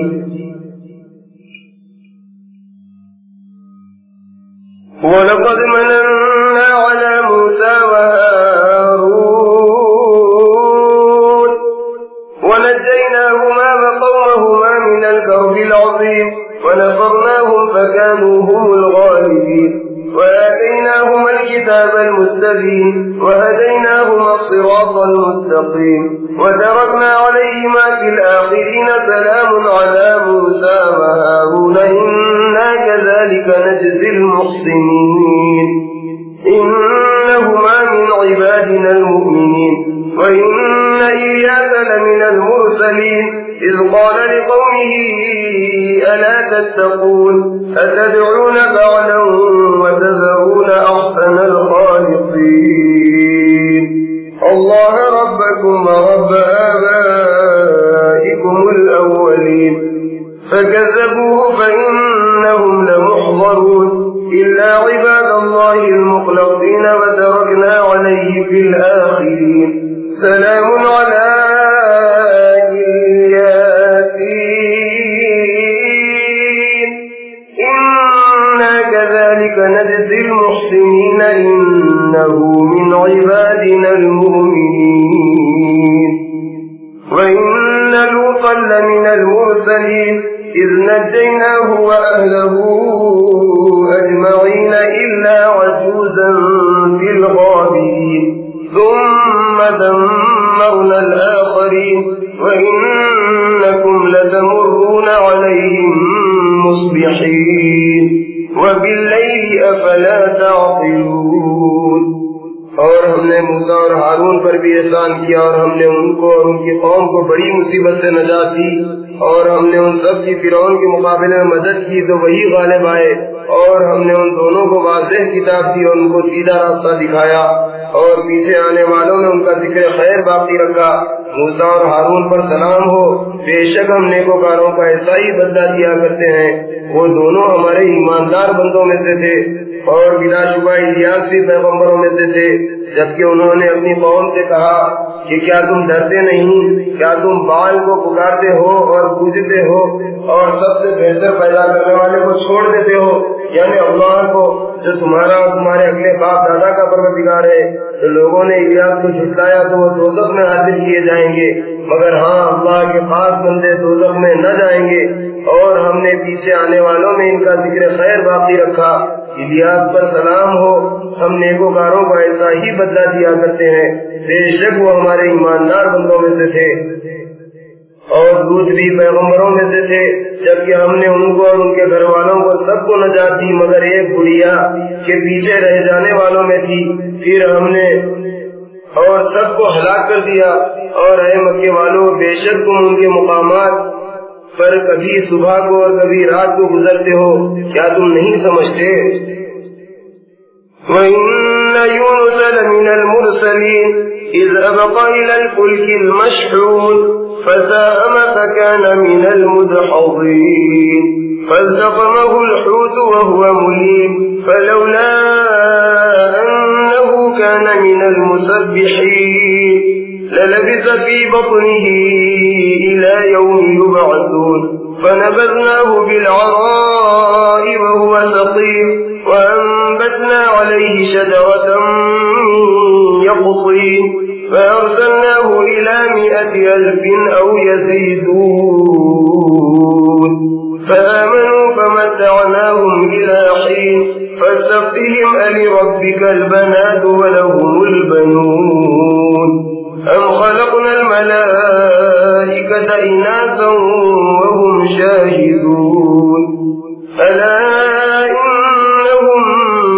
[SPEAKER 1] وَلَقَدْ مَنَنَّا عَلَى مُوسَى وَهَارُونَ وَنَجَّيْنَاهُمَا وَقَوْمَهُمَا مِنَ الْكَرْبِ الْعَظِيمِ وَنَصَرْنَاهُمْ فَكَانُوا هُمُ الْغَالِبِينَ وآتيناهما الكتاب المستبين وهديناهما الصراط المستقيم وتركنا عليهما في الآخرين سلام على موسى وهارون إنا كذلك نجزي المحسنين إنهما من عبادنا المؤمنين وإن إلياس لمن المرسلين إذ قال لقومه ألا تتقون أتدعون بعلا وتذرون أحسن الخالقين الله ربكم ورب آبائكم الأولين فكذبوه فإنهم لمحضرون إلا عباد الله المخلصين وتركنا عليه في الآخرين سلام على ياسين إنا كذلك نجزي المحسنين إنه من عبادنا المؤمنين وإن لوطا لمن المرسلين إذ نجيناه وأهله أجمعين إلا عجوزا في الغابرين ثم دمرنا الآخرين وإنكم لتمرون عليهم مصبحين وبالليل أفلا تعقلون اور ہم نے موسیٰ اور ہارون پر بھی احسان کیا اور ہم نے ان کو اور ان کی قوم کو بڑی مصیبت سے نجات دی اور ہم نے ان سب کی فرعون کے مقابلے میں مدد کی تو وہی غالب آئے اور ہم نے ان دونوں کو واضح کتاب دی اور ان کو سیدھا راستہ دکھایا اور پیچھے آنے والوں میں ان کا ذکر خیر باقی رکھا۔ موسیٰ اور ہارون پر سلام ہو، بے شک ہم نیکوکاروں کا ایسا ہی بدلہ دیا کرتے ہیں، وہ دونوں ہمارے ایماندار بندوں میں سے تھے اور بلا شبہ الیاس بھی پیغمبروں میں سے تھے، جبکہ انہوں نے اپنی قوم سے کہا کہ کیا تم ڈرتے نہیں، کیا تم بال کو پکارتے ہو اور پوجتے ہو اور سب سے بہتر پیدا کرنے والے کو چھوڑ دیتے ہو، یعنی اللہ کو جو تمہارا اور تمہارے اگلے باپ دادا کا پروردگار ہے۔ تو لوگوں نے الیاس کو جھٹلایا تو وہ دوزخ میں حاضر کیے جائیں گے، مگر ہاں اللہ کے خاص بندے دوزخ میں نہ جائیں گے۔ اور ہم نے پیچھے آنے والوں میں ان کا ذکر خیر باقی رکھا۔ الیاس پر سلام ہو، ہم نیکوکاروں کو ایسا ہی بدلہ دیا کرتے ہیں، بے شک وہ ہمارے ایماندار بندوں میں سے تھے۔ اور لوط بھی پیغمبروں میں سے تھے، جبکہ ہم نے ان کو اور ان کے گھر والوں کو سب کو نجات دی مگر ایک بڑھیا کے پیچھے رہ جانے والوں میں تھی، پھر ہم نے اور سب کو ہلاک کر دیا۔ اور اے مکے والوں، بے شک تم ان کے مقامات پر کبھی صبح کو اور کبھی رات کو گزرتے ہو، کیا تم نہیں سمجھتے؟ وَإِنَّ يُونُسَ لَمِنَ الْمُرْسَلِينَ إِذْ أَبَقَ إِلَى الْفُلْكِ الْمَشْحُونِ فساهم فكان من المدحضين فالتقمه الحوت وهو مليم فلولا أنه كان من المسبحين للبث في بطنه إلى يوم يبعثون فنبذناه بالعراء وهو سقيم وأنبتنا عليه شجرة من يقطين فأرسلناه إلى 100,000 أو يزيدون فآمنوا فمتعناهم إلى حين فاستفتهم ألربك البنات ولهم البنون أم خلقنا الملائكة إناثا وهم شاهدون ألا إنهم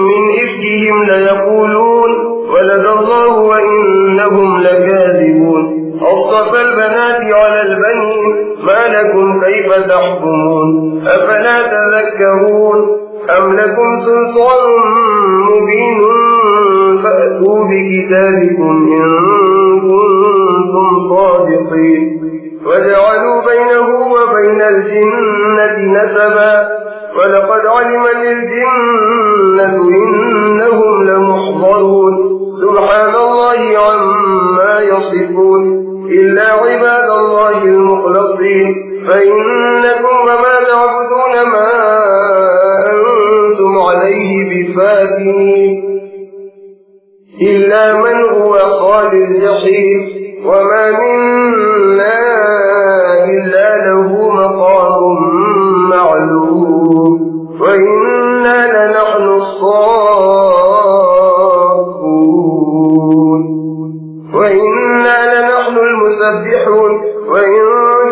[SPEAKER 1] من إفكهم ليقولون ولد الله وإنهم لكاذبون أصطفى البنات على البنين ما لكم كيف تحكمون أفلا تذكرون أم لكم سلطان مبين فأتوا بكتابكم إن كنتم صادقين وجعلوا بينه وبين الجنة نسبا ولقد علمت الجنة إنهم لمحضرون سبحان الله عما يصفون إلا عباد الله المخلصين فإنكم وما تعبدون ما أنتم عليه بفاتنين إلا من هو صال الجحيم وما منا إلا له مقام معلوم وإنا لنحن الصافون وإنا لنحن المسبحون وإن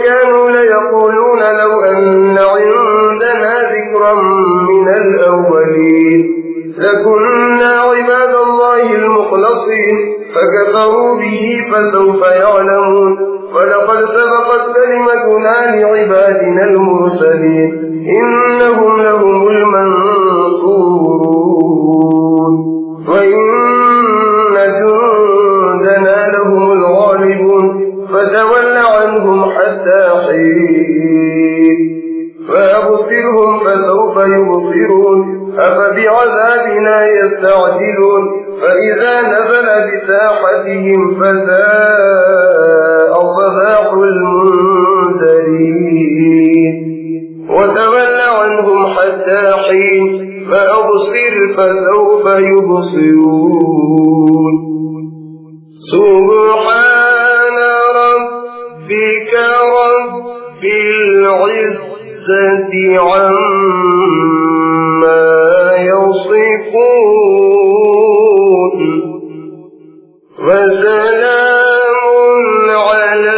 [SPEAKER 1] كانوا ليقولون لو أن عندنا ذكرا من الأولين لكنا عباد الله المخلصين فكفروا به فسوف يعلمون ولقد سبقت كلمتنا لعبادنا المرسلين إنهم لهم المنصورون وإن جندنا لهم الغالبون فتول عنهم حتى حين فأبصرهم فسوف يبصرون أفبعذابنا يستعجلون فإذا نزل بساحتهم فساء صباح المنذرين وتول عنهم حتى حين فأبصر فسوف يبصرون سبحان ربك رب العزة عما يصفون وسلام على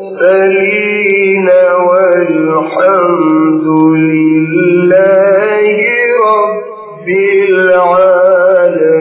[SPEAKER 1] المرسلين والحمد لله رب العالمين.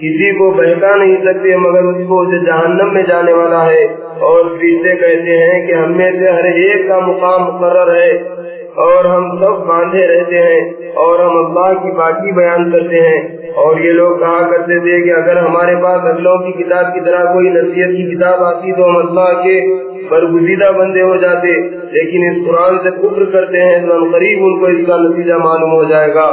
[SPEAKER 1] کسی کو بہکا نہیں سکتے مگر اس کو جو جہنم میں جانے والا ہے۔ اور فرشتے کہتے ہیں کہ ہم میں سے ہر ایک کا مقام مقرر ہے اور ہم سب باندھے رہتے ہیں اور ہم اللہ کی پاکی بیان کرتے ہیں۔ اور یہ لوگ کہا کرتے تھے کہ اگر ہمارے پاس اگلوں کی کتاب کی طرح کوئی نصیحت کی کتاب آتی تو ہم اللہ کے برگزیدہ بندے ہو جاتے، لیکن اس قرآن سے کفر کرتے ہیں تو عنقریب ان کو اس کا نتیجہ معلوم ہو جائے گا۔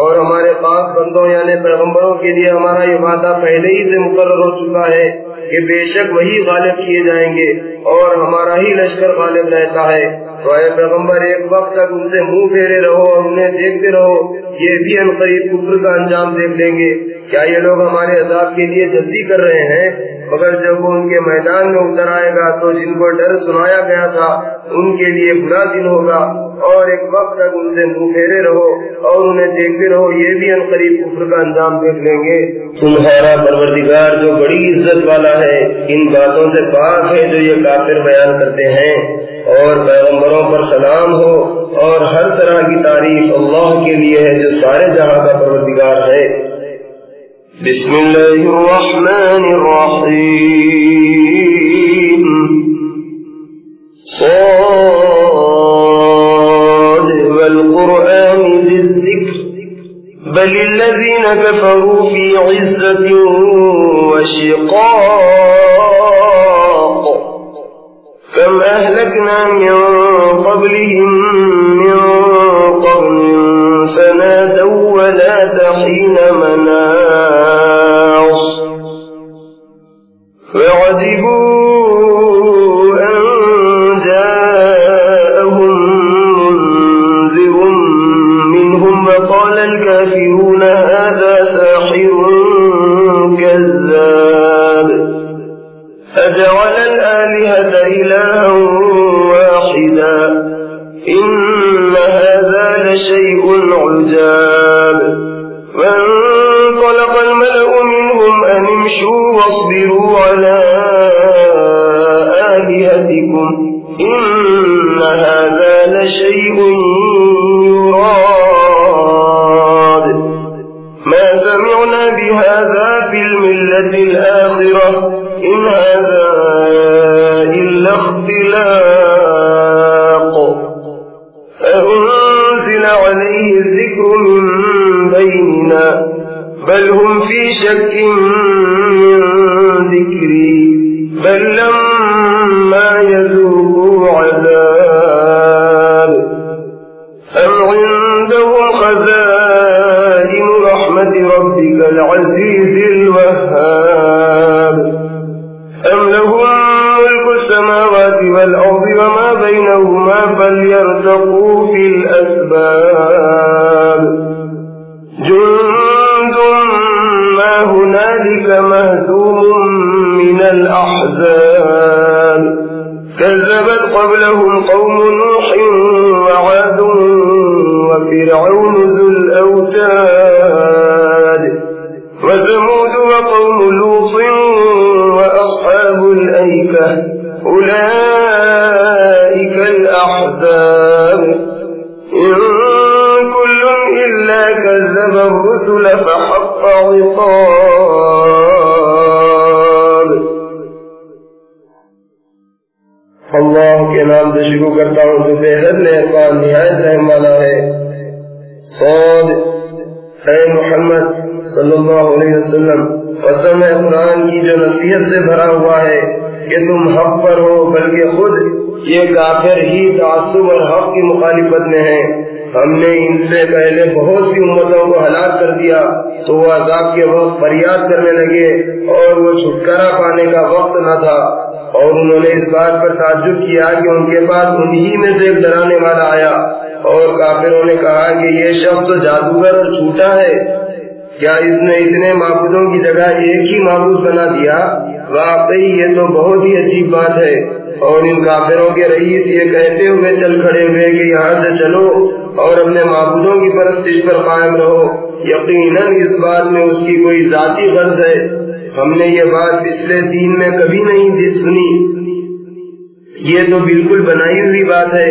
[SPEAKER 1] اور ہمارے خاص بندوں یعنی پیغمبروں کے لیے ہمارا یہ وعدہ پہلے ہی سے مقرر ہو چکا ہے کہ بے شک وہی غالب کیے جائیں گے اور ہمارا ہی لشکر غالب رہتا ہے۔ تو اے پیغمبر ایک وقت تک ان سے منہ پھیرے رہو اور انہیں دیکھتے رہو، یہ بھی عنقریب کفر کا انجام دیکھ لیں گے۔ کیا یہ لوگ ہمارے عذاب کے لیے جلدی کر رہے ہیں؟ مگر جب وہ ان کے میدان میں اتر آئے گا تو جن کو ڈر سنایا گیا تھا ان کے لیے برا دن ہوگا، اور ایک وقت تک ان سے منہ پھیرے رہو اور انہیں دیکھتے رہو، یہ بھی عنقریب کفر کا انجام دیکھ لیں گے۔ تمہارا پروردگار جو بڑی عزت والا ہے ان باتوں سے پاک ہے جو یہ کافر بیان کرتے ہیں، اور پیغمبروں پر سلام ہو اور ہر طرح کی تعریف اللہ کے لیے ہے جو سارے جہاں کا پروردگار ہے۔ بسم اللہ الرحمن الرحیم۔ صاد والقرآن ذی الذکر بل الذین کفروا فی عزة وشقاق کم اہلکنا من قبلهم من قرن فنادوا ولا حین مناص فعجبوا أن جاءهم منذر منهم وقال الكافرون هذا ساحر كذاب أجعل الآلهة إلها واحدا إن هذا لشيء عجاب وانطلق الملأ منهم أن امشوا واصبروا على آلهتكم إن هذا لشيء يراد ما سمعنا بهذا في الملة الآخرة إن هذا إلا اختلاق أنزل عليه الذكر من بيننا بل هم في شك من ذكري بل لما يذوقوا عذاب أم عندهم خزائن رحمة ربك العزيز الوهاب أم لهم ملك السماوات والأرض وما بينهما فليرتقوا في الأسباب جند ما هنالك مهزوم من الأحزاب كذبت قبلهم قوم نوح وعاد وفرعون ذو الأوتاد وثمود وقوم لوط وأصحاب الأيكة أولئك الأحزاب إن كل إلا كذب الرسل فحق عقاب۔ اللہ کے نام سے شروع کرتا ہوں جو بے حد مہربان نہایت رحم والا ہے۔ صاد اے محمد صلی اللہ علیہ وسلم، قسم ہے قرآن کی جو نصیحت سے بھرا ہوا ہے کہ تم حق پر ہو، بلکہ خود یہ کافر ہی تعصب اور حق کی مخالفت میں ہیں۔ ہم نے ان سے پہلے بہت سی امتوں کو ہلاک کر دیا تو وہ عذاب کے وقت فریاد کرنے لگے اور وہ چھٹکارا پانے کا وقت نہ تھا، اور انہوں نے اس بات پر تعجب کیا کہ ان کے پاس انہی میں سے ایک ڈرانے والا آیا، اور کافروں نے کہا کہ یہ شخص تو جادوگر اور جھوٹا ہے، کیا اس نے اتنے معبودوں کی جگہ ایک ہی معبود بنا دیا؟ واقعی یہ تو بہت ہی عجیب بات ہے۔ اور ان کافروں کے رئیس یہ کہتے ہوئے چل کھڑے ہوئے کہ یہاں سے چلو اور اپنے معبودوں کی پرستش پر قائم رہو، یقیناً اس بات میں اس کی کوئی ذاتی غرض ہے، ہم نے یہ بات پچھلے دین میں کبھی نہیں سنی، یہ تو بالکل بنائی ہوئی بات ہے۔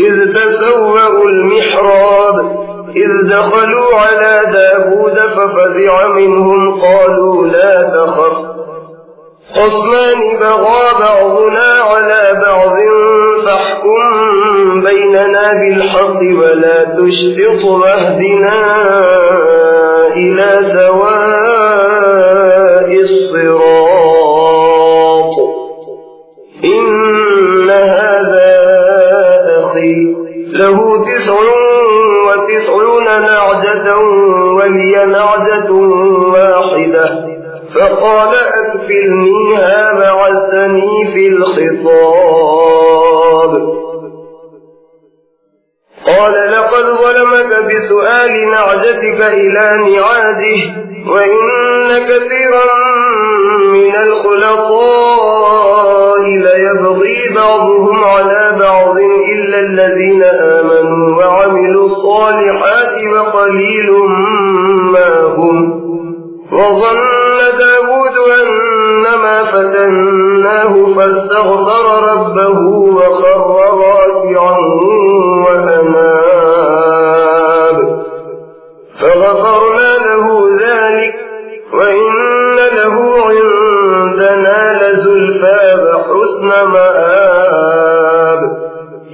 [SPEAKER 1] إذ تسوّروا المحراب إذ دخلوا على داود ففزع منهم قالوا لا تخف خصمان بغى بعضنا على بعض فاحكم بيننا بالحق ولا تشطط واهدنا إلى سواء الصراط إن هذا له 99 نعجة ولي نعجة واحدة فقال أكفلنيها وعزني في الخطاب قال لقد ظلمك بسؤال نعجتك إلى نعاجه وإن كثيرا من الخلطاء ليبغي بعضهم على بعض إلا الذين آمنوا وعملوا الصالحات وقليل ما هم وظن داود أنما فتناه فاستغفر ربه وخر راكعا وأناب فغفرنا له ذلك وإن له عندنا لزلفى وحسن مآب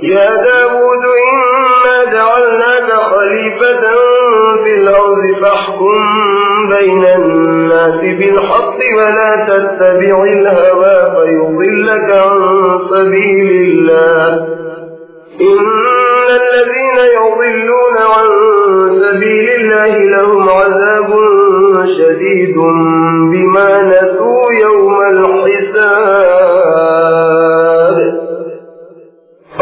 [SPEAKER 1] يا داود إنا جعلناك خليفة في الأرض فاحكم بين الناس بالحق ولا تتبع الهوى فيضلك عن سبيل الله إن الذين يضلون عن سبيل الله لهم عذاب شديد بما نسوا يوم الحساب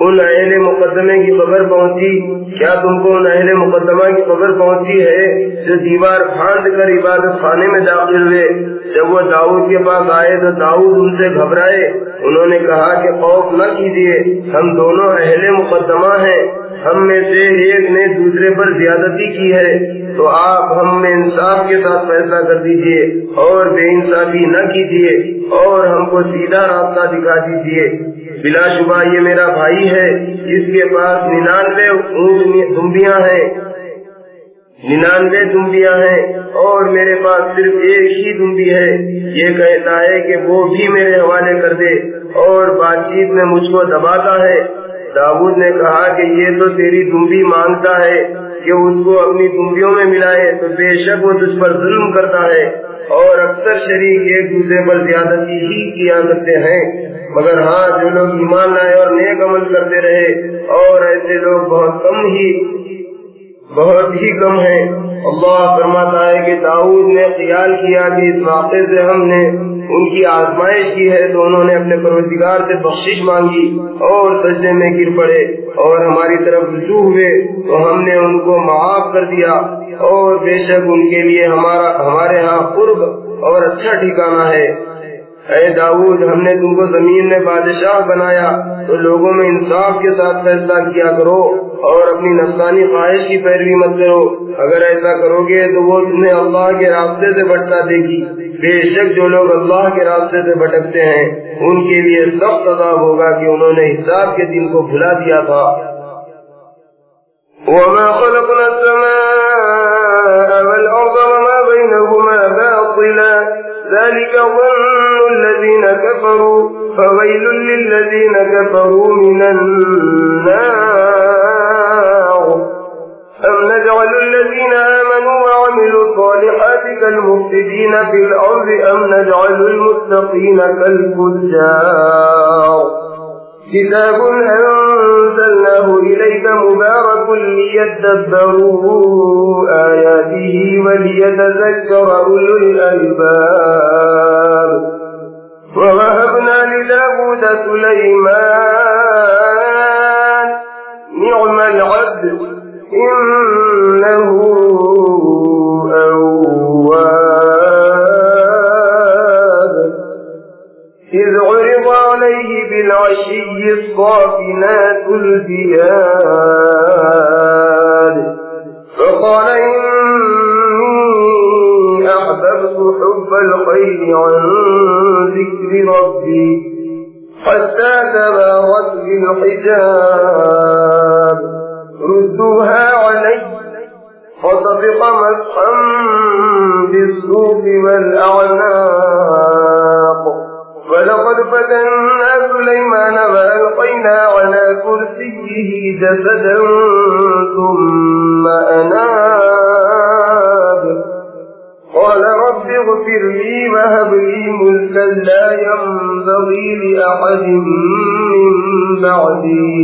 [SPEAKER 1] ان اہل مقدمے کی خبر پہنچی؟ کیا تم کو ان اہل مقدمہ کی خبر پہنچی ہے جو دیوار پھاند کر عبادت خانے میں داخل ہوئے؟ جب وہ داؤد کے پاس آئے تو داؤد ان سے گھبرائے. انہوں نے کہا کہ خوف نہ کیجیے، ہم دونوں اہل مقدمہ ہیں، ہم میں سے ایک نے دوسرے پر زیادتی کی ہے، تو آپ ہم میں انصاف کے ساتھ فیصلہ کر دیجیے اور بے انصافی نہ کیجیے اور ہم کو سیدھا راستہ دکھا دیجیے. بلا شبہ یہ میرا بھائی ہے، اس کے پاس 99 دمبیاں ہیں اور میرے پاس صرف ایک ہی دمبی ہے. یہ کہتا ہے کہ وہ بھی میرے حوالے کر دے اور بات چیت میں مجھ کو دباتا ہے. داؤد نے کہا کہ یہ تو تیری دمبی مانگتا ہے کہ اس کو اپنی دمبیوں میں ملائے، تو بے شک وہ تجھ پر ظلم کرتا ہے، اور اکثر شریک ایک دوسرے پر زیادتی ہی کیا کرتے ہیں. مگر ہاں، جو لوگ ایمان لائے اور نیک عمل کرتے رہے، اور ایسے لوگ بہت ہی کم ہیں. اللہ فرماتا ہے کہ داؤد نے خیال کیا کہ اس واقعے سے ہم نے ان کی آزمائش کی ہے، تو انہوں نے اپنے پروردگار سے بخشش مانگی اور سجدے میں گر پڑے اور ہماری طرف رجوع ہوئے تو ہم نے ان کو معاف کر دیا، اور بے شک ان کے لیے ہمارے ہاں قرب اور اچھا ٹھکانہ ہے. اے داؤد، ہم نے تم کو زمین میں بادشاہ بنایا تو لوگوں میں انصاف کے ساتھ فیصلہ کیا کرو اور اپنی نفسانی خواہش کی پیروی مت کرو. اگر ایسا کرو گے تو وہ تمہیں اللہ کے راستے سے بھٹکا دے گی. بے شک جو لوگ اللہ کے راستے سے بھٹکتے ہیں ان کے لیے سخت عذاب ہوگا کہ انہوں نے حساب کے دن کو بھلا دیا تھا. وَمَا خَلَقْنَا السَّمَاءَ وَالْأَرْضَ وَمَا بَيْنَهُمَا بَاطِلًا ذَلِكَ ظَنُّ الَّذِينَ كَفَرُوا فَوَيْلٌ لِّلَّذِينَ كَفَرُوا مِنَ النَّارِ أَمْ نَجْعَلُ الَّذِينَ آمَنُوا وَعَمِلُوا الصَّالِحَاتِ كَالْمُفْسِدِينَ فِي الْأَرْضِ أَمْ نَجْعَلُ الْمُتَّقِينَ كَالْفُجَّارِ كتاب أنزلناه إليك مبارك ليدبروا آياته وليتذكر أولو الألباب. ووهبنا لداود سليمان نعم العبد إنه أواب إذ عرض عليه بالعشي الصافنات الجياد فقال إني أحببت حب الخير عن ذكر ربي حتى تبارت بالحجاب ردوها علي فطفق مسحا بالسوق والأعناق. ولقد فتنا سليمان وألقينا على كرسيه جسدا ثم أناب قال رب اغفر لي وهب لي ملكا لا ينبغي لأحد من بعدي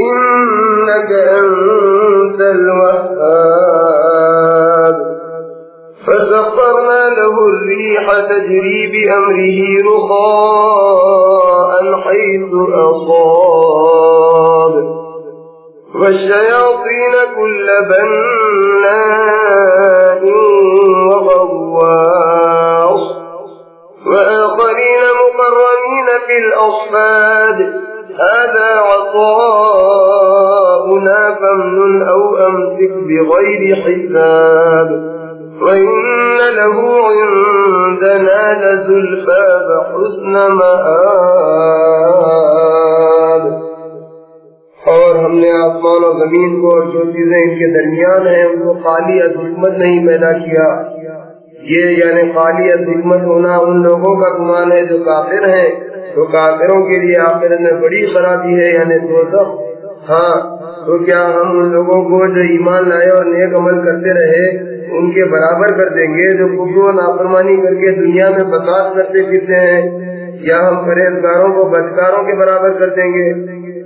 [SPEAKER 1] إنك أنت الوهاب. فسخرنا له الريح تجري بأمره رخاء حيث أصاب والشياطين كل بناء وغواص وآخرين مقرنين في الأصفاد هذا عطاؤنا فامنن أو أمسك بغير حساب وإن له عندنا لزلفى وحسن مآب. اور ہم نے آسمان اور زمین کو اور جو چیزیں ان کے درمیان ہیں ان کو خالی حکمت نہیں پیدا کیا. یہ یعنی خالی حکمت ہونا ان لوگوں کا گمان ہے جو کافر ہیں، تو کافروں کے لیے آخرت میں بڑی خرابی ہے یعنی دوزخ. ہاں، تو کیا ہم ان لوگوں کو جو ایمان لائے اور نیک عمل کرتے رہے ان کے برابر کر دیں گے جو کفر و نافرمانی کر کے دنیا میں فساد کرتے پھرتے ہیں، یا ہم پرہیزگاروں کو بدکاروں کے برابر کر دیں گے؟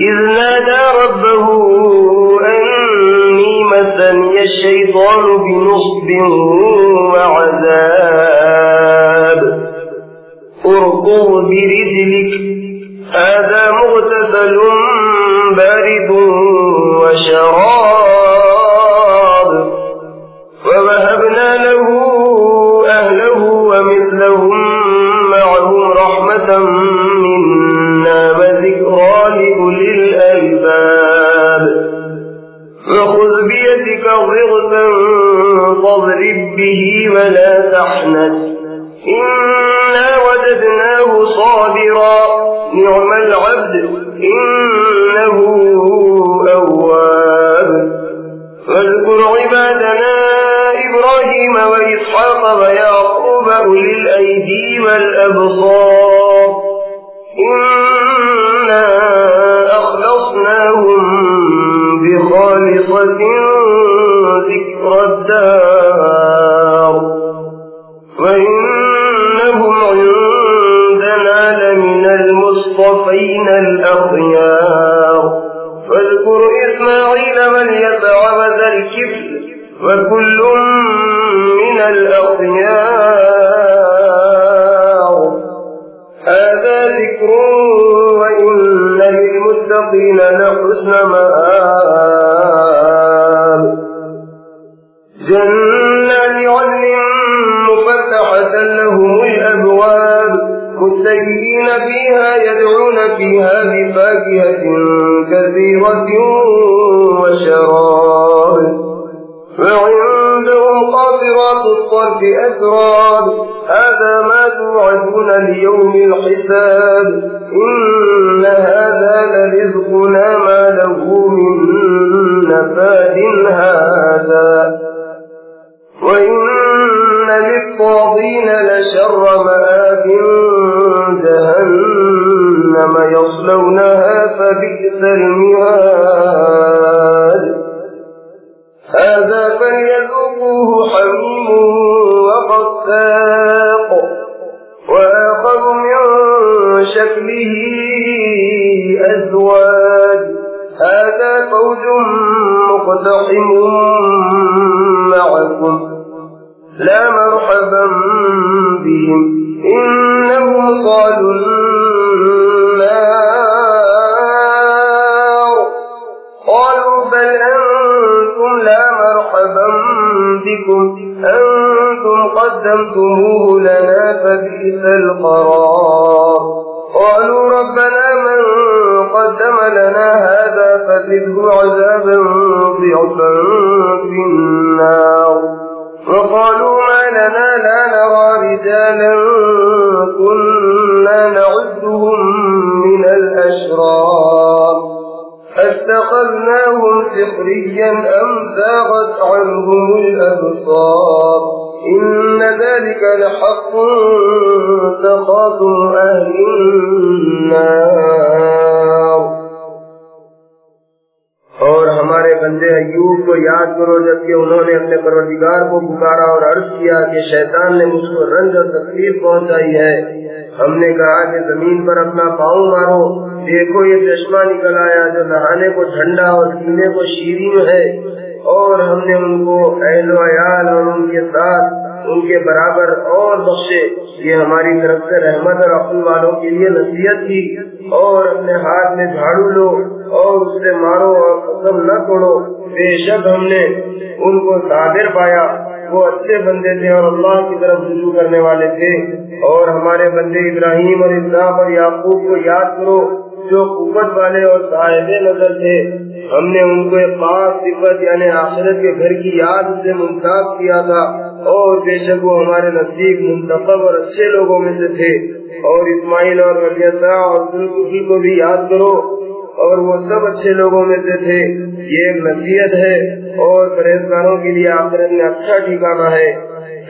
[SPEAKER 2] إذ نادى ربه أني مسني الشيطان بنصب وعذاب اركض برجلك هذا مغتسل بارد وشراب ووهبنا له أهله ومثلهم معهم رحمة منا وذكرى لأولي الألباب فخذ بيدك ضغثا فاضرب به ولا تحنث إنا وجدناه صابرا نعم العبد إنه أواب واذكر عبادنا إبراهيم وإسحاق ويعقوب أولي الأيدي والأبصار إنا أخلصناهم بخالصة ذكر الدار وإنهم عندنا لمن المصطفين الأخيار واذكر إسماعيل واليسع وذا الكفل وكل من الأخيار هذا ذكر وإن للمتقين لحسن مآب جنات عدن مفتحة لهم الأبواب متكئين فيها يدعون فيها بفاكهة كثيرة وشراب وعندهم قاصرات الطرف أتراب هذا ما توعدون ليوم الحساب إن هذا لرزقنا ما له من نفاد هذا وإن للطاغين لشر مآب جهنم يصلونها فبئس المهاد هذا فليذوقوه حميم وغساق وآخر من شكله أزواج هذا فوج مقتحم معكم لا مرحبا بهم إنهم صالوا النار قالوا بل أنتم لا مرحبا بكم أنتم قدمتموه لنا فبئس القرار قالوا ربنا من قدم لنا هذا فزده عذابا ضعفا في النار وقالوا ما لنا لا نرى رجالا كنا نعدهم من الأشرار اتخذناهم سخريا أم زاغت عنهم الأبصار إن ذلك لحق تخاصم أهل النار.
[SPEAKER 1] اور ہمارے بندے ایوب کو یاد کرو جبکہ انہوں نے اپنے پروردگار کو پکارا اور عرض کیا کہ شیطان نے مجھ کو رنج اور تکلیف پہنچائی ہے. ہم نے کہا کہ زمین پر اپنا پاؤں مارو، دیکھو یہ چشمہ نکل آیا جو نہانے کو ٹھنڈا اور پینے کو شیرین ہے. اور ہم نے ان کو اہل و عیال اور ان کے ساتھ ان کے برابر اور بخشے. یہ ہماری طرف سے رحمت اور عقل والوں کے لیے نصیحت تھی. اور اپنے ہاتھ میں جھاڑو لو اور اس سے مارو اور قسم نہ توڑو. بے شک ہم نے ان کو صابر پایا، وہ اچھے بندے تھے اور اللہ کی طرف رجوع کرنے والے تھے. اور ہمارے بندے ابراہیم اور اسحاق اور یعقوب کو یاد کرو جو قوت والے اور صاحب نظر تھے. ہم نے ان کو ایک خاص صفت یعنی آخرت کے گھر کی یاد سے ممتاز کیا تھا، اور بے شک وہ ہمارے نزدیک منتخب اور اچھے لوگوں میں سے تھے. اور اسماعیل اور الیسع اور ذوالکفل کو بھی یاد کرو، اور وہ سب اچھے لوگوں میں سے تھے. یہ ایک نصیحت ہے اور پرہیزگاروں کے لیے آخرت میں اچھا ٹھکانہ ہے،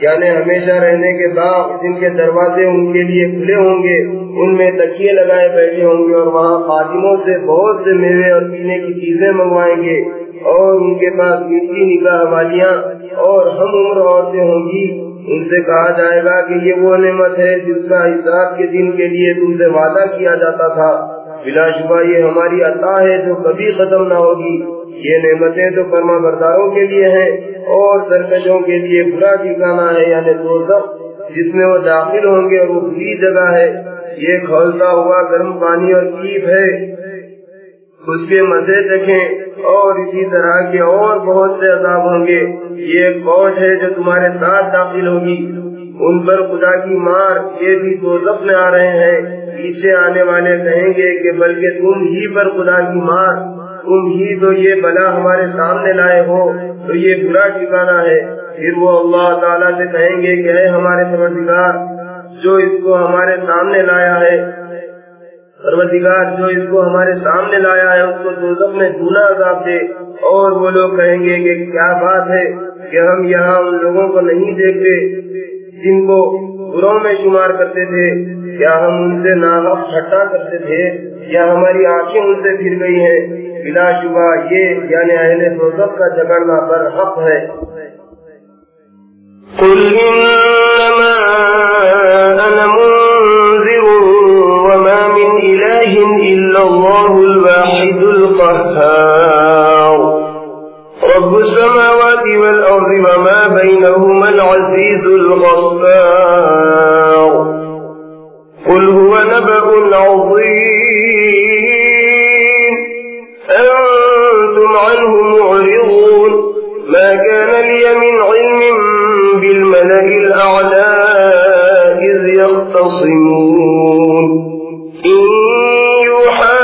[SPEAKER 1] یعنی ہمیشہ رہنے کے باغ جن کے دروازے ان کے لیے کھلے ہوں گے، ان میں تکیے لگائے بیٹھے ہوں گے، اور وہاں خادموں سے بہت سے میوے اور پینے کی چیزیں منگوائیں گے. اور ان کے پاس میٹھی نگاہ والیاں اور ہم عمر عورتیں ہوں گی. ان سے کہا جائے گا کہ یہ وہ نعمت ہے جس کا حساب کے دن کے لیے تم سے وعدہ کیا جاتا تھا. بلا شبہ یہ ہماری عطا ہے جو کبھی ختم نہ ہوگی. یہ نعمتیں تو فرما برداروں کے لیے ہیں اور سرکشوں کے لیے برا ٹھکانہ ہے، یعنی دوزخ جس میں وہ داخل ہوں گے، اور وہ بری جگہ ہے. یہ کھولتا ہوا گرم پانی اور پیپ ہے، اس کے مزے چکھیں. اور اسی طرح کے اور بہت سے عذاب ہوں گے. یہ ایک فوج ہے جو تمہارے ساتھ داخل ہوگی. ان پر خدا کی مار، یہ بھی دوزخ میں آ رہے ہیں. پیچھے آنے والے کہیں گے کہ بلکہ تم ہی پر خدا کی مار، تم ہی تو یہ بلا ہمارے سامنے لائے ہو، تو یہ برا ٹھکانہ ہے. پھر وہ اللہ تعالیٰ سے کہیں گے کہ اے ہمارے پروردگار جو اس کو ہمارے سامنے لایا ہے، پروردگار جو اس کو ہمارے سامنے لایا ہے اس کو دوزخ میں دونا عذاب دے. اور وہ لوگ کہیں گے کہ کیا بات ہے کہ ہم یہاں ان لوگوں کو نہیں دیکھتے جن کو بروں میں شمار کرتے تھے. کیا ہم ان سے ناحق ٹھٹا کرتے تھے یا ہماری آنکھیں ان سے پھر گئی ہیں؟ بلا شبہ یہ یعنی اہل دوزخ کا جھگڑنا پر حق ہے.
[SPEAKER 2] قل انما انا منذر وما من اله الا الله الواحد القهار رب السماوات والارض وما بينهما العزيز الغفار. قل هو نبأ عظيم أنتم عنه معرضون. ما كان لي من علم بالملأ الأعلى إذ يختصمون إن يوحى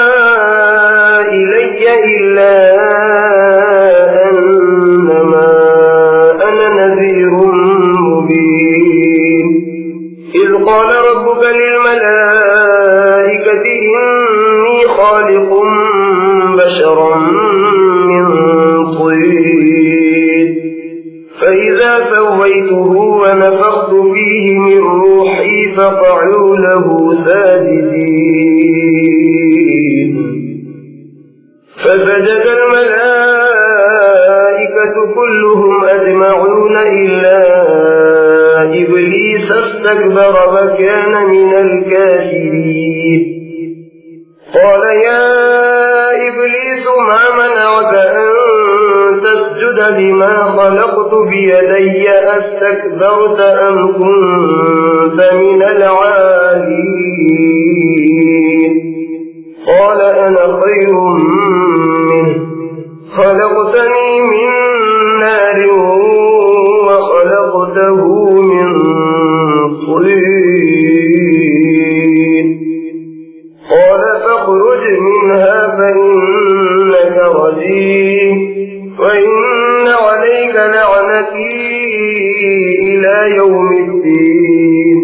[SPEAKER 2] إلي إلا أنما أنا نذير مبين. إذ قال ربك للملائكة إني خالق بشرا من طين فإذا سويته ونفخت فيه من روحي فقعوا له ساجدين. فسجد الملائكة كلهم أجمعون إلا إبليس استكبر وكان من الكافرين. قال يا إبليس ما منعك أن تسجد لما خلقت بيدي أستكبرت أم كنت من العالين؟ قال أنا خير منه خلقتني من نار وخلقته من طين. قال فاخرج منها فإنك رجيم وإن عليك لعنتي دعوتي إلى يوم الدين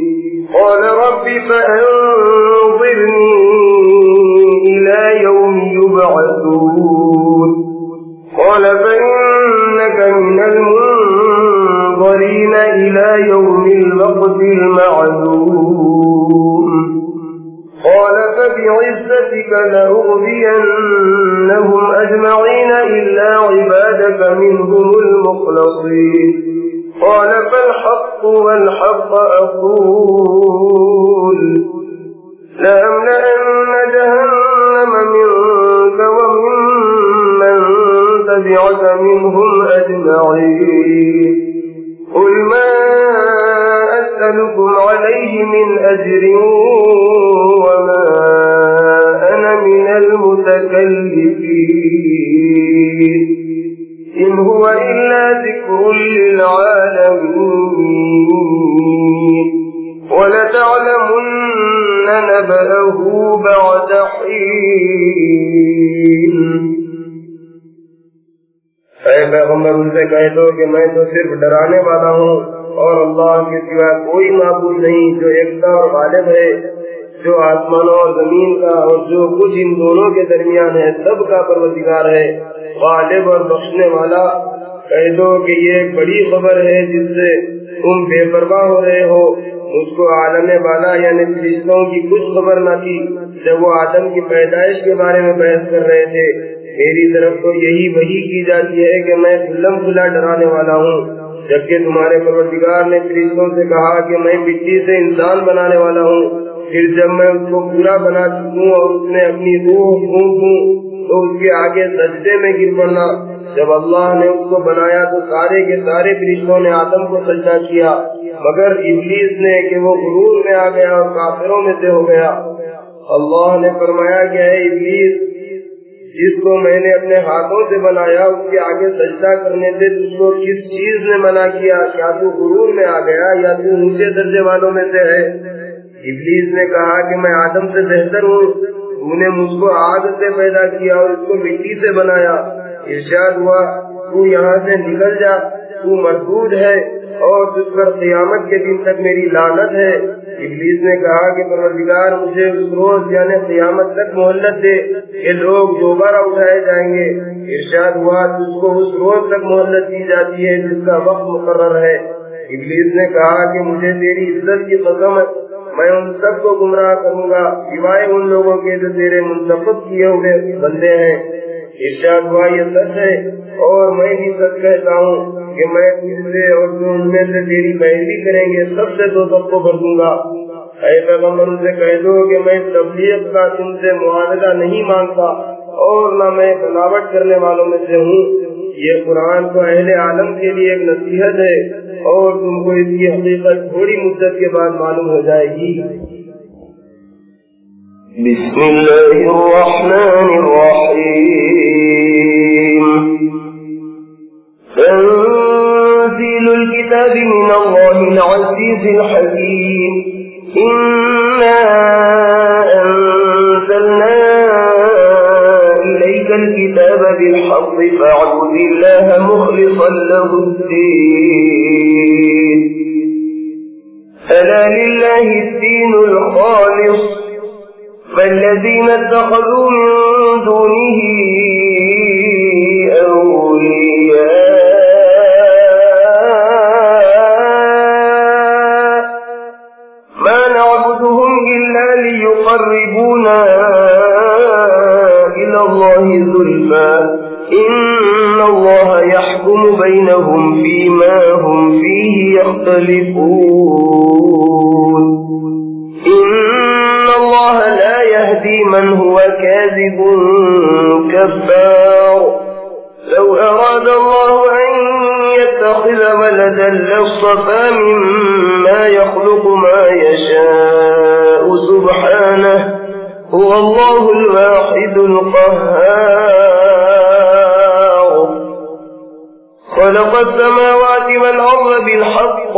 [SPEAKER 2] قال رب فأنظرني إلى يوم يبعثون قال فإنك من المنظرين إلى يوم الوقت المعلوم قال فبعزتك لأغوينهم أجمعين إلا عبادك منهم المخلصين قال فالحق والحق أقول لأملأن جهنم منك وممن تبعك منهم أجمعين قل ما أسألكم عليه من أجر وما أنا من المتكلفين إن هو إلا ذكر للعالمين ولتعلمن نبأه بعد حين
[SPEAKER 1] اے پیغمبر ان سے کہہ دو کہ میں تو صرف ڈرانے والا ہوں اور اللہ کے سوا کوئی معبود نہیں جو یکتا اور غالب ہے، جو آسمانوں اور زمین کا اور جو کچھ ان دونوں کے درمیان ہے سب کا پروردگار ہے، غالب اور بخشنے والا۔ کہہ دو کہ یہ ایک بڑی خبر ہے جس سے تم بے پرواہ ہو رہے ہو۔ مجھ کو عالم بالا یعنی فرشتوں کی کچھ خبر نہ تھی جب وہ آدم کی پیدائش کے بارے میں بحث کر رہے تھے۔ میری طرف تو یہی وحی کی جاتی ہے کہ میں کھلم کھلا ڈرانے والا ہوں، جبکہ تمہارے پروردگار نے فرشتوں سے کہا کہ میں مٹی سے انسان بنانے والا ہوں، پھر جب میں اس کو پورا بنا چکوں اور اس نے اپنی روح پھونک دوں تو اس کے آگے سجدے میں گر پڑنا۔ جب اللہ نے اس کو بنایا تو سارے کے سارے فرشتوں نے آدم کو سجدہ کیا مگر ابلیس نے کہ وہ غرور میں آ گیا اور کافروں میں سے ہو گیا۔ اللہ نے فرمایا کہ اے ابلیس، جس کو میں نے اپنے ہاتھوں سے بنایا اس کے آگے سجدہ کرنے سے تجھ کو کس چیز نے منع کیا؟ کیا تو غرور میں آ گیا یا تو اونچے درجے والوں میں سے ہے؟ ابلیس نے کہا کہ میں آدم سے بہتر ہوں، تو نے مجھ کو آگ سے پیدا کیا اور اس کو مٹی سے بنایا۔ ارشاد ہوا تو یہاں سے نکل جا، تو مردود ہے اور تجھ پر قیامت کے دن تک میری لعنت ہے۔ ابلیس نے کہا کہ پروردگار مجھے اس روز یعنی قیامت تک مہلت دے کہ لوگ دوبارہ اٹھائے جائیں گے۔ ارشاد ہوا تجھ کو اس روز تک مہلت دی جاتی ہے جس کا وقت مقرر ہے۔ ابلیس نے کہا کہ مجھے تیری عزت کی قسم ہے، میں ان سب کو گمراہ کروں گا سوائے ان لوگوں کے جو تیرے منتخب کیے ہوئے بندے ہیں۔ ارشاد ہوا یہ سچ ہے اور میں بھی سچ کہتا ہوں کہ میں تجھ سے اور جو ان میں سے تیری پیروی کریں گے سب سے دوزخ کو بھر دوں گا۔ اے پیغمبر ان سے کہہ دو کہ میں اس تبلیغ کا تم سے معاوضہ نہیں مانگتا اور نہ میں بناوٹ کرنے والوں میں سے ہوں۔ یہ قرآن تو اہل عالم کے لیے ایک نصیحت ہے اور تم کو اس کی حقیقت تھوڑی مدت کے بعد معلوم ہو جائے گی۔
[SPEAKER 2] بسم اللہ الرحمن الرحیم تنزيل الكتاب من الله العزيز الحكيم إنا أنزلنا إليك الكتاب بالحق فاعبد الله مخلصا له الدين ألا لله الدين الخالص فالذين اتخذوا من دونه أولياء ما نعبدهم إلا ليقربونا إلى الله زلفى إن الله يحكم بينهم فيما هم فيه يختلفون إن الله لا يهدي من هو كاذب كفار لو أراد الله أن يتخذ ولدا لاصطفى مما يخلق ما يشاء سبحانه هو الله الواحد القهار خلق السماوات والأرض بالحق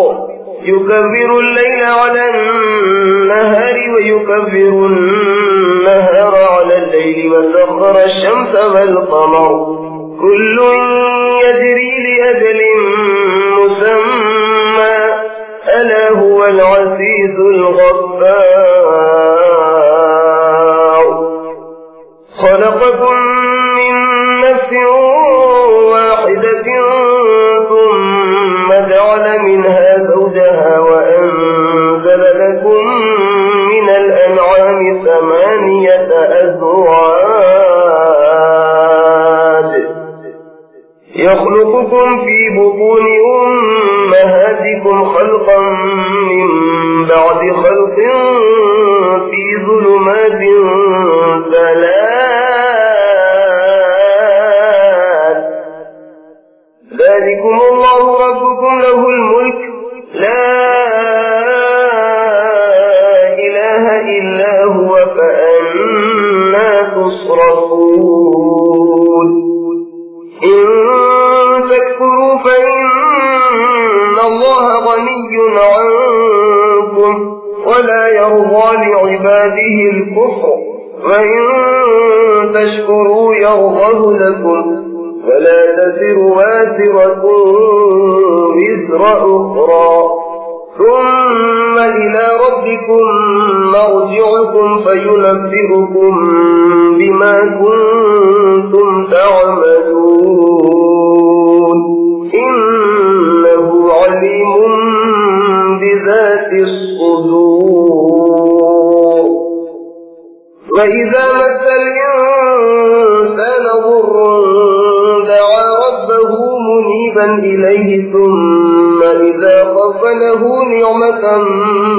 [SPEAKER 2] يكبر الليل على النهار ويكبر النهار على الليل وسخر الشمس والقمر كل يجري لأجل مسمى ألا هو العزيز الغفار خلقكم من نفس واحدة ثم جعل منها زوجها وأنزل لكم من الأنعام 8 أزواج يخلقكم في بطون أمهاتكم خلقا من بعد خلق في ظلمات 3 ذلكم الله ربكم له الملك لا إله إلا هو فأنى تصرفون إن تكفروا فإن الله غني عنكم ولا يرضى لعباده الكفر وإن تشكروا يرضه لكم ولا تزر وازرة وزر أخرى ثم إلى ربكم مرجعكم فينبئكم بما كنتم تعملون إنه عليم بذات الصدور وإذا مس الإنسان ضر دعا ربه منيبا إليه ثم إذا خفله نعمة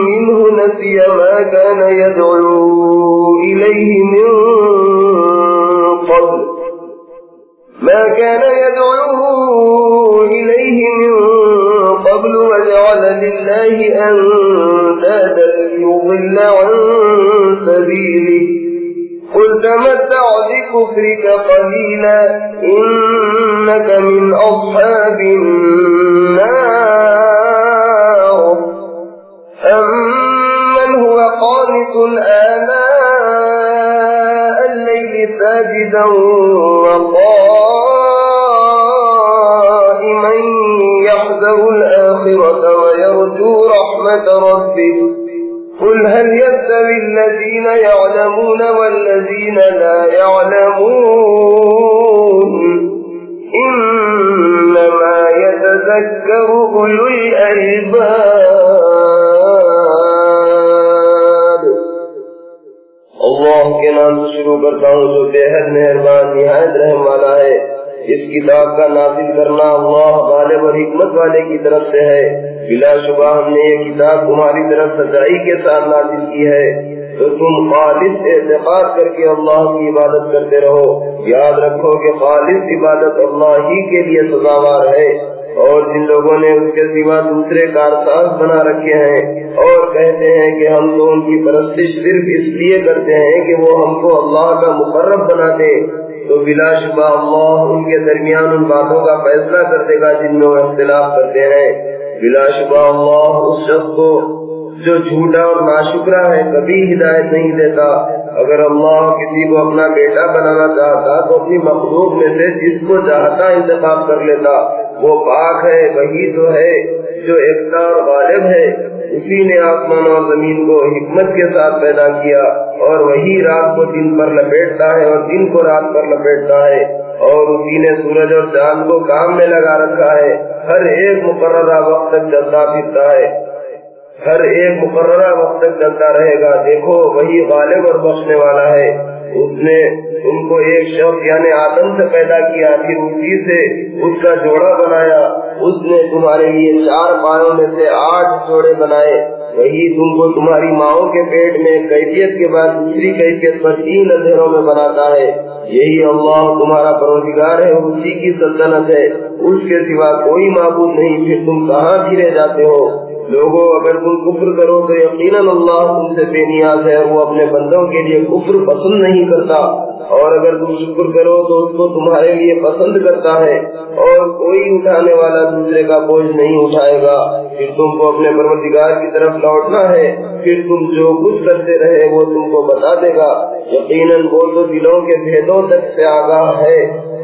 [SPEAKER 2] منه نسي ما كان يدعو إليه من قبل وجعل لله أندادا ليضل عن سبيله قل تمتع بكفرك قليلا إنك من أصحاب النار أمن هو قانت آناء الليل ساجدا وقائما يحذر الآخرة ويرجو رحمة ربه قل هل يستوي الذين يعلمون والذين لا يعلمون إنما يتذكر أولو الألباب
[SPEAKER 1] اللہ کے نام سے شروع کرتا ہوں جو بےحد مہربان نہایت رحم والا ہے۔ اس کتاب کا نازل کرنا اللہ غالب اور حکمت والے کی طرف سے ہے۔ بلا شبہ ہم نے یہ کتاب تمہاری طرف سچائی کے ساتھ نازل کی ہے تو تم خالص اعتقاد کر کے اللہ کی عبادت کرتے رہو۔ یاد رکھو کہ خالص عبادت اللہ ہی کے لیے سزاوار ہے، اور جن لوگوں نے اس کے سوا دوسرے کارساز بنا رکھے ہیں اور کہتے ہیں کہ ہم تو ان کی پرستش صرف اس لیے کرتے ہیں کہ وہ ہم کو اللہ کا مقرب بنا دے، تو بلا شبہ اللہ ان کے درمیان ان باتوں کا فیصلہ کر دے گا جن میں وہ اختلاف کرتے ہیں۔ بلا شبہ اللہ اس شخص کو جو جھوٹا اور ناشکرا ہے کبھی ہدایت نہیں دیتا۔ اگر اللہ کسی کو اپنا بیٹا بنانا چاہتا تو اپنی مخلوق میں سے جس کو چاہتا انتخاب کر لیتا۔ وہ پاک ہے، وہی تو ہے جو ایکتا اور غالب ہے۔ اسی نے آسمان اور زمین کو حکمت کے ساتھ پیدا کیا، اور وہی رات کو دن پر لپیٹتا ہے اور دن کو رات پر لپیٹتا ہے، اور اسی نے سورج اور چاند کو کام میں لگا رکھا ہے۔ ہر ایک مقررہ وقت تک چلتا پھرتا ہے، ہر ایک مقررہ وقت تک چلتا رہے گا۔ دیکھو وہی غالب اور بخشنے والا ہے۔ اس نے تم کو ایک شخص یعنی آدم سے پیدا کیا، پھر اسی سے اس کا جوڑا بنایا۔ اس نے تمہارے لیے 4 پایوں میں سے 8 جوڑے بنائے۔ وہی تم کو تمہاری ماؤں کے پیٹ میں کیفیت کے بعد دوسری کیفیت پر 3 اندھیروں میں بناتا ہے۔ یہی اللہ تمہارا پروردگار ہے، اسی کی سلطنت ہے، اس کے سوا کوئی معبود نہیں۔ پھر تم کہاں پھرے جاتے ہو؟ لوگوں اگر تم کفر کرو تو یقیناً اللہ تم سے بے نیاز ہے، وہ اپنے بندوں کے لیے کفر پسند نہیں کرتا، اور اگر تم شکر کرو تو اس کو تمہارے لیے پسند کرتا ہے، اور کوئی اٹھانے والا دوسرے کا بوجھ نہیں اٹھائے گا۔ پھر تم کو اپنے پروردگار کی طرف لوٹنا ہے، پھر تم جو کچھ کرتے رہے وہ تم کو بتا دے گا۔ یقیناً وہ تو دلوں کے بھیدوں تک سے آگاہ ہے۔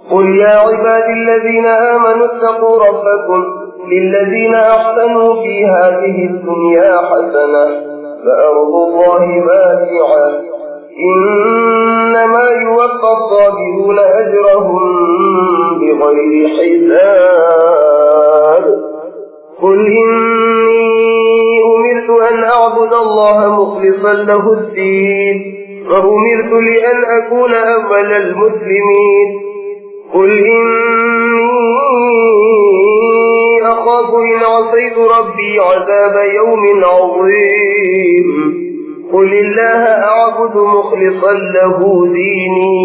[SPEAKER 2] قل يا عبادي الذين آمنوا اتقوا ربكم للذين أحسنوا في هذه الدنيا حسنة فأرض الله واسعة إنما يوفى الصابرون أجرهم بغير حساب قل إني أمرت أن أعبد الله مخلصا له الدين وأمرت لأن أكون أول المسلمين قل إني أخاف إن عصيت ربي عذاب يوم عظيم قل الله أعبد مخلصا له ديني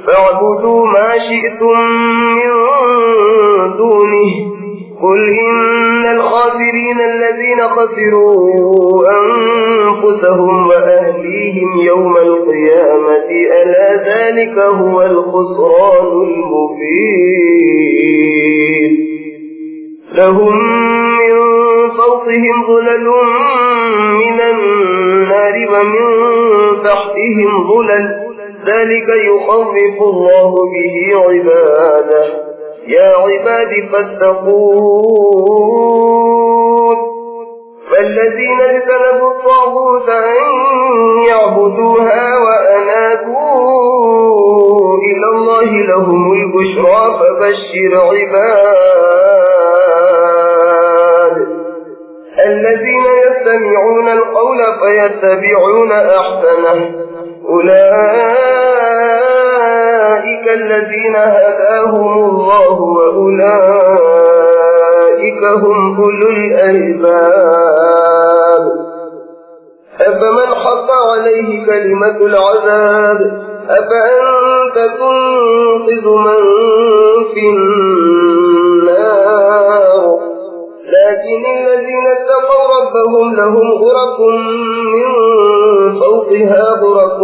[SPEAKER 2] فاعبدوا ما شئتم من دونه قل إن الخاسرين الذين خسروا أنفسهم وأهليهم يوم القيامة ألا ذلك هو الخسران المبين لهم من فوقهم ظلل من النار ومن تحتهم ظلل ذلك يخوف الله به عباده يا عباد فاتقون فالذين اجتنبوا الطاغوت أن يعبدوها وأنابوا إلى الله لهم البشرى فبشر عباد الذين يستمعون القول فيتبعون أحسنه أولئك الذين هداهم الله وأولئك هم أولو الألباب أفمن حق عليه كلمة العذاب أفأنت تنقذ من في النار لكن الذين اتقوا ربهم لهم غرف من فوقها غرف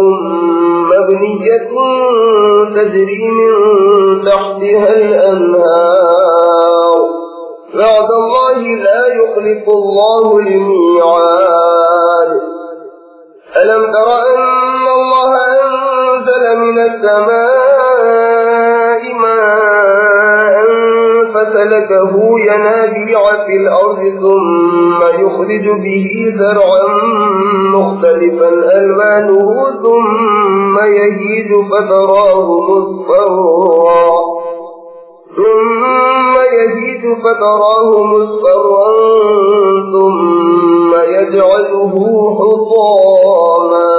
[SPEAKER 2] مبنية تجري من تحتها الأنهار وعد الله لا يخلف الله الميعاد ألم تر أن الله أنزل من السماء ماء فسلكه ينابيع في الأرض ثم يخرج به زرعا مختلفا ألوانه ثم يهيج فتراه مصفرا ثم يجعله حطاما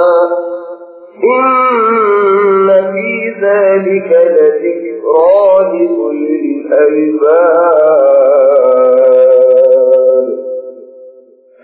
[SPEAKER 2] إن في ذلك لذكرى لأولي الألباب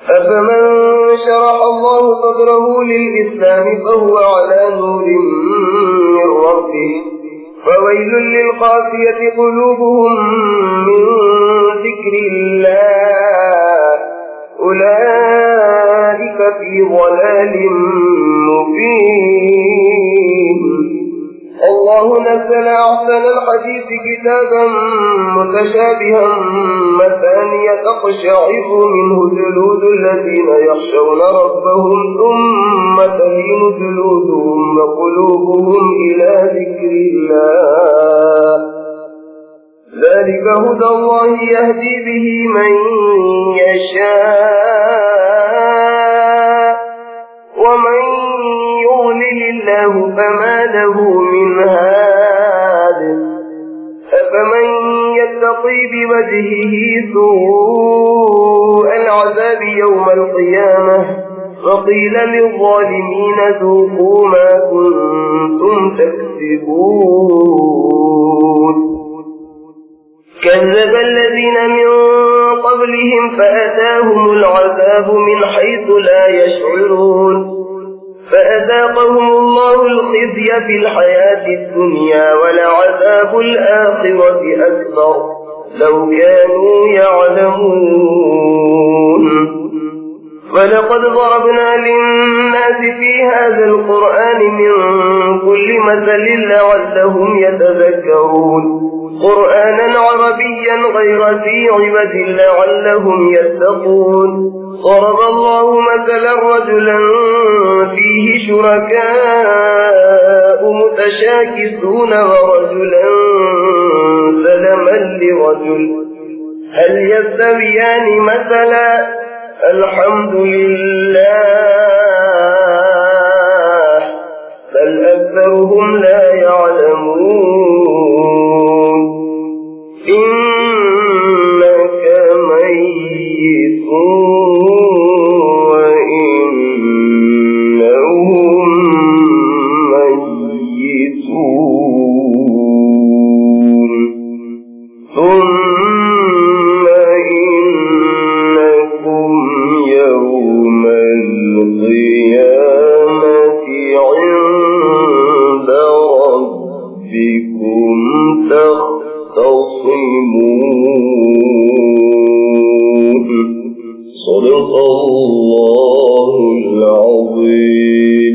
[SPEAKER 2] أفمن شرح الله صدره للإسلام فهو على نور من ربه فويل للقاسية قلوبهم من ذكر الله أولئك في ضلال مبين الله نزل أحسن الحديث كتابا متشابها مثانية تقشعر منه جلود الذين يخشون ربهم ثم تلين جلودهم وقلوبهم إلى ذكر الله ذلك هدى الله يهدي به من يشاء ومن يضلل الله فما له من هاد أفمن يتقي بوجهه سوء العذاب يوم القيامة وقيل للظالمين ذوقوا ما كنتم تكسبون كذب الذين من قبلهم فأتاهم العذاب من حيث لا يشعرون فأذاقهم الله الخزي في الحياة الدنيا ولعذاب الآخرة أكبر لو كانوا يعلمون ولقد ضربنا للناس في هذا القرآن من كل مثل لعلهم يتذكرون قرآنا عربيا غير ذي عوج لعلهم يتقون ضرب الله مثلا رجلا فيه شركاء متشاكسون ورجلا سلما لرجل هل يستويان مثلا الحمد لله بل أكثرهم لا يعلمون إنك ميت وإنهم ميتون ثم إنكم يوم القيامة عند ربكم تختصمون صدق الله العظيم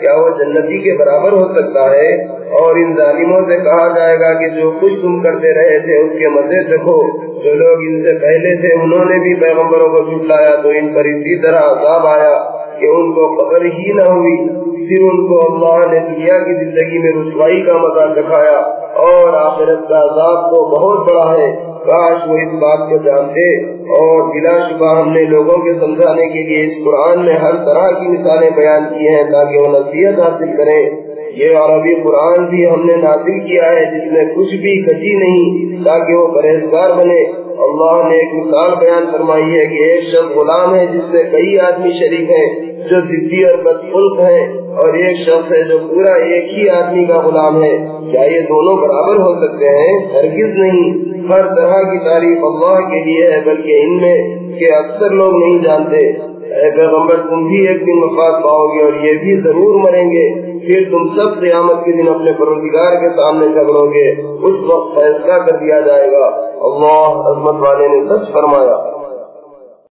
[SPEAKER 1] کیا وہ جنتی کے برابر ہو سکتا ہے؟ اور ان ظالموں سے کہا جائے گا کہ جو کچھ تم کرتے رہے تھے اس کے مزے چکھو، جو لوگ ان سے پہلے تھے انہوں نے بھی پیغمبروں کو جھٹلایا تو ان پر اسی طرح عذاب آیا کہ ان کو قدر ہی نہ ہوئی، پھر ان کو اللہ نے دنیا کی زندگی میں رسوائی کا مزہ چکھایا اور آخرت کا عذاب تو بہت بڑا ہے۔ کاش وہ اس بات کو جانتے، اور بلا شبہ ہم نے لوگوں کے سمجھانے کے لیے اس قرآن میں ہر طرح کی مثالیں بیان کی ہیں تاکہ وہ نصیحت حاصل کریں۔ یہ عربی قرآن بھی ہم نے نازل کیا ہے جس میں کچھ بھی کچی نہیں تاکہ وہ پرہیزگار بنے۔ اللہ نے ایک مثال بیان فرمائی ہے کہ ایک شخص غلام ہے جس میں کئی آدمی شریک ہیں جو ضدی اور بدخلق ہیں، اور ایک شخص ہے جو پورا ایک ہی آدمی کا غلام ہے۔ کیا یہ دونوں برابر ہو سکتے ہیں؟ ہرگز نہیں۔ ہر طرح کی تعریف اللہ کے لیے ہے، بلکہ ان میں کہ اکثر لوگ نہیں جانتے۔ اے پیغمبر تم بھی ایک دن وفات پاؤ گے اور یہ بھی ضرور مریں گے، پھر تم سب قیامت کے دن اپنے پروردگار کے سامنے جھگڑو گے، اس وقت فیصلہ کر دیا جائے گا۔ اللہ عظمت والے نے سچ فرمایا۔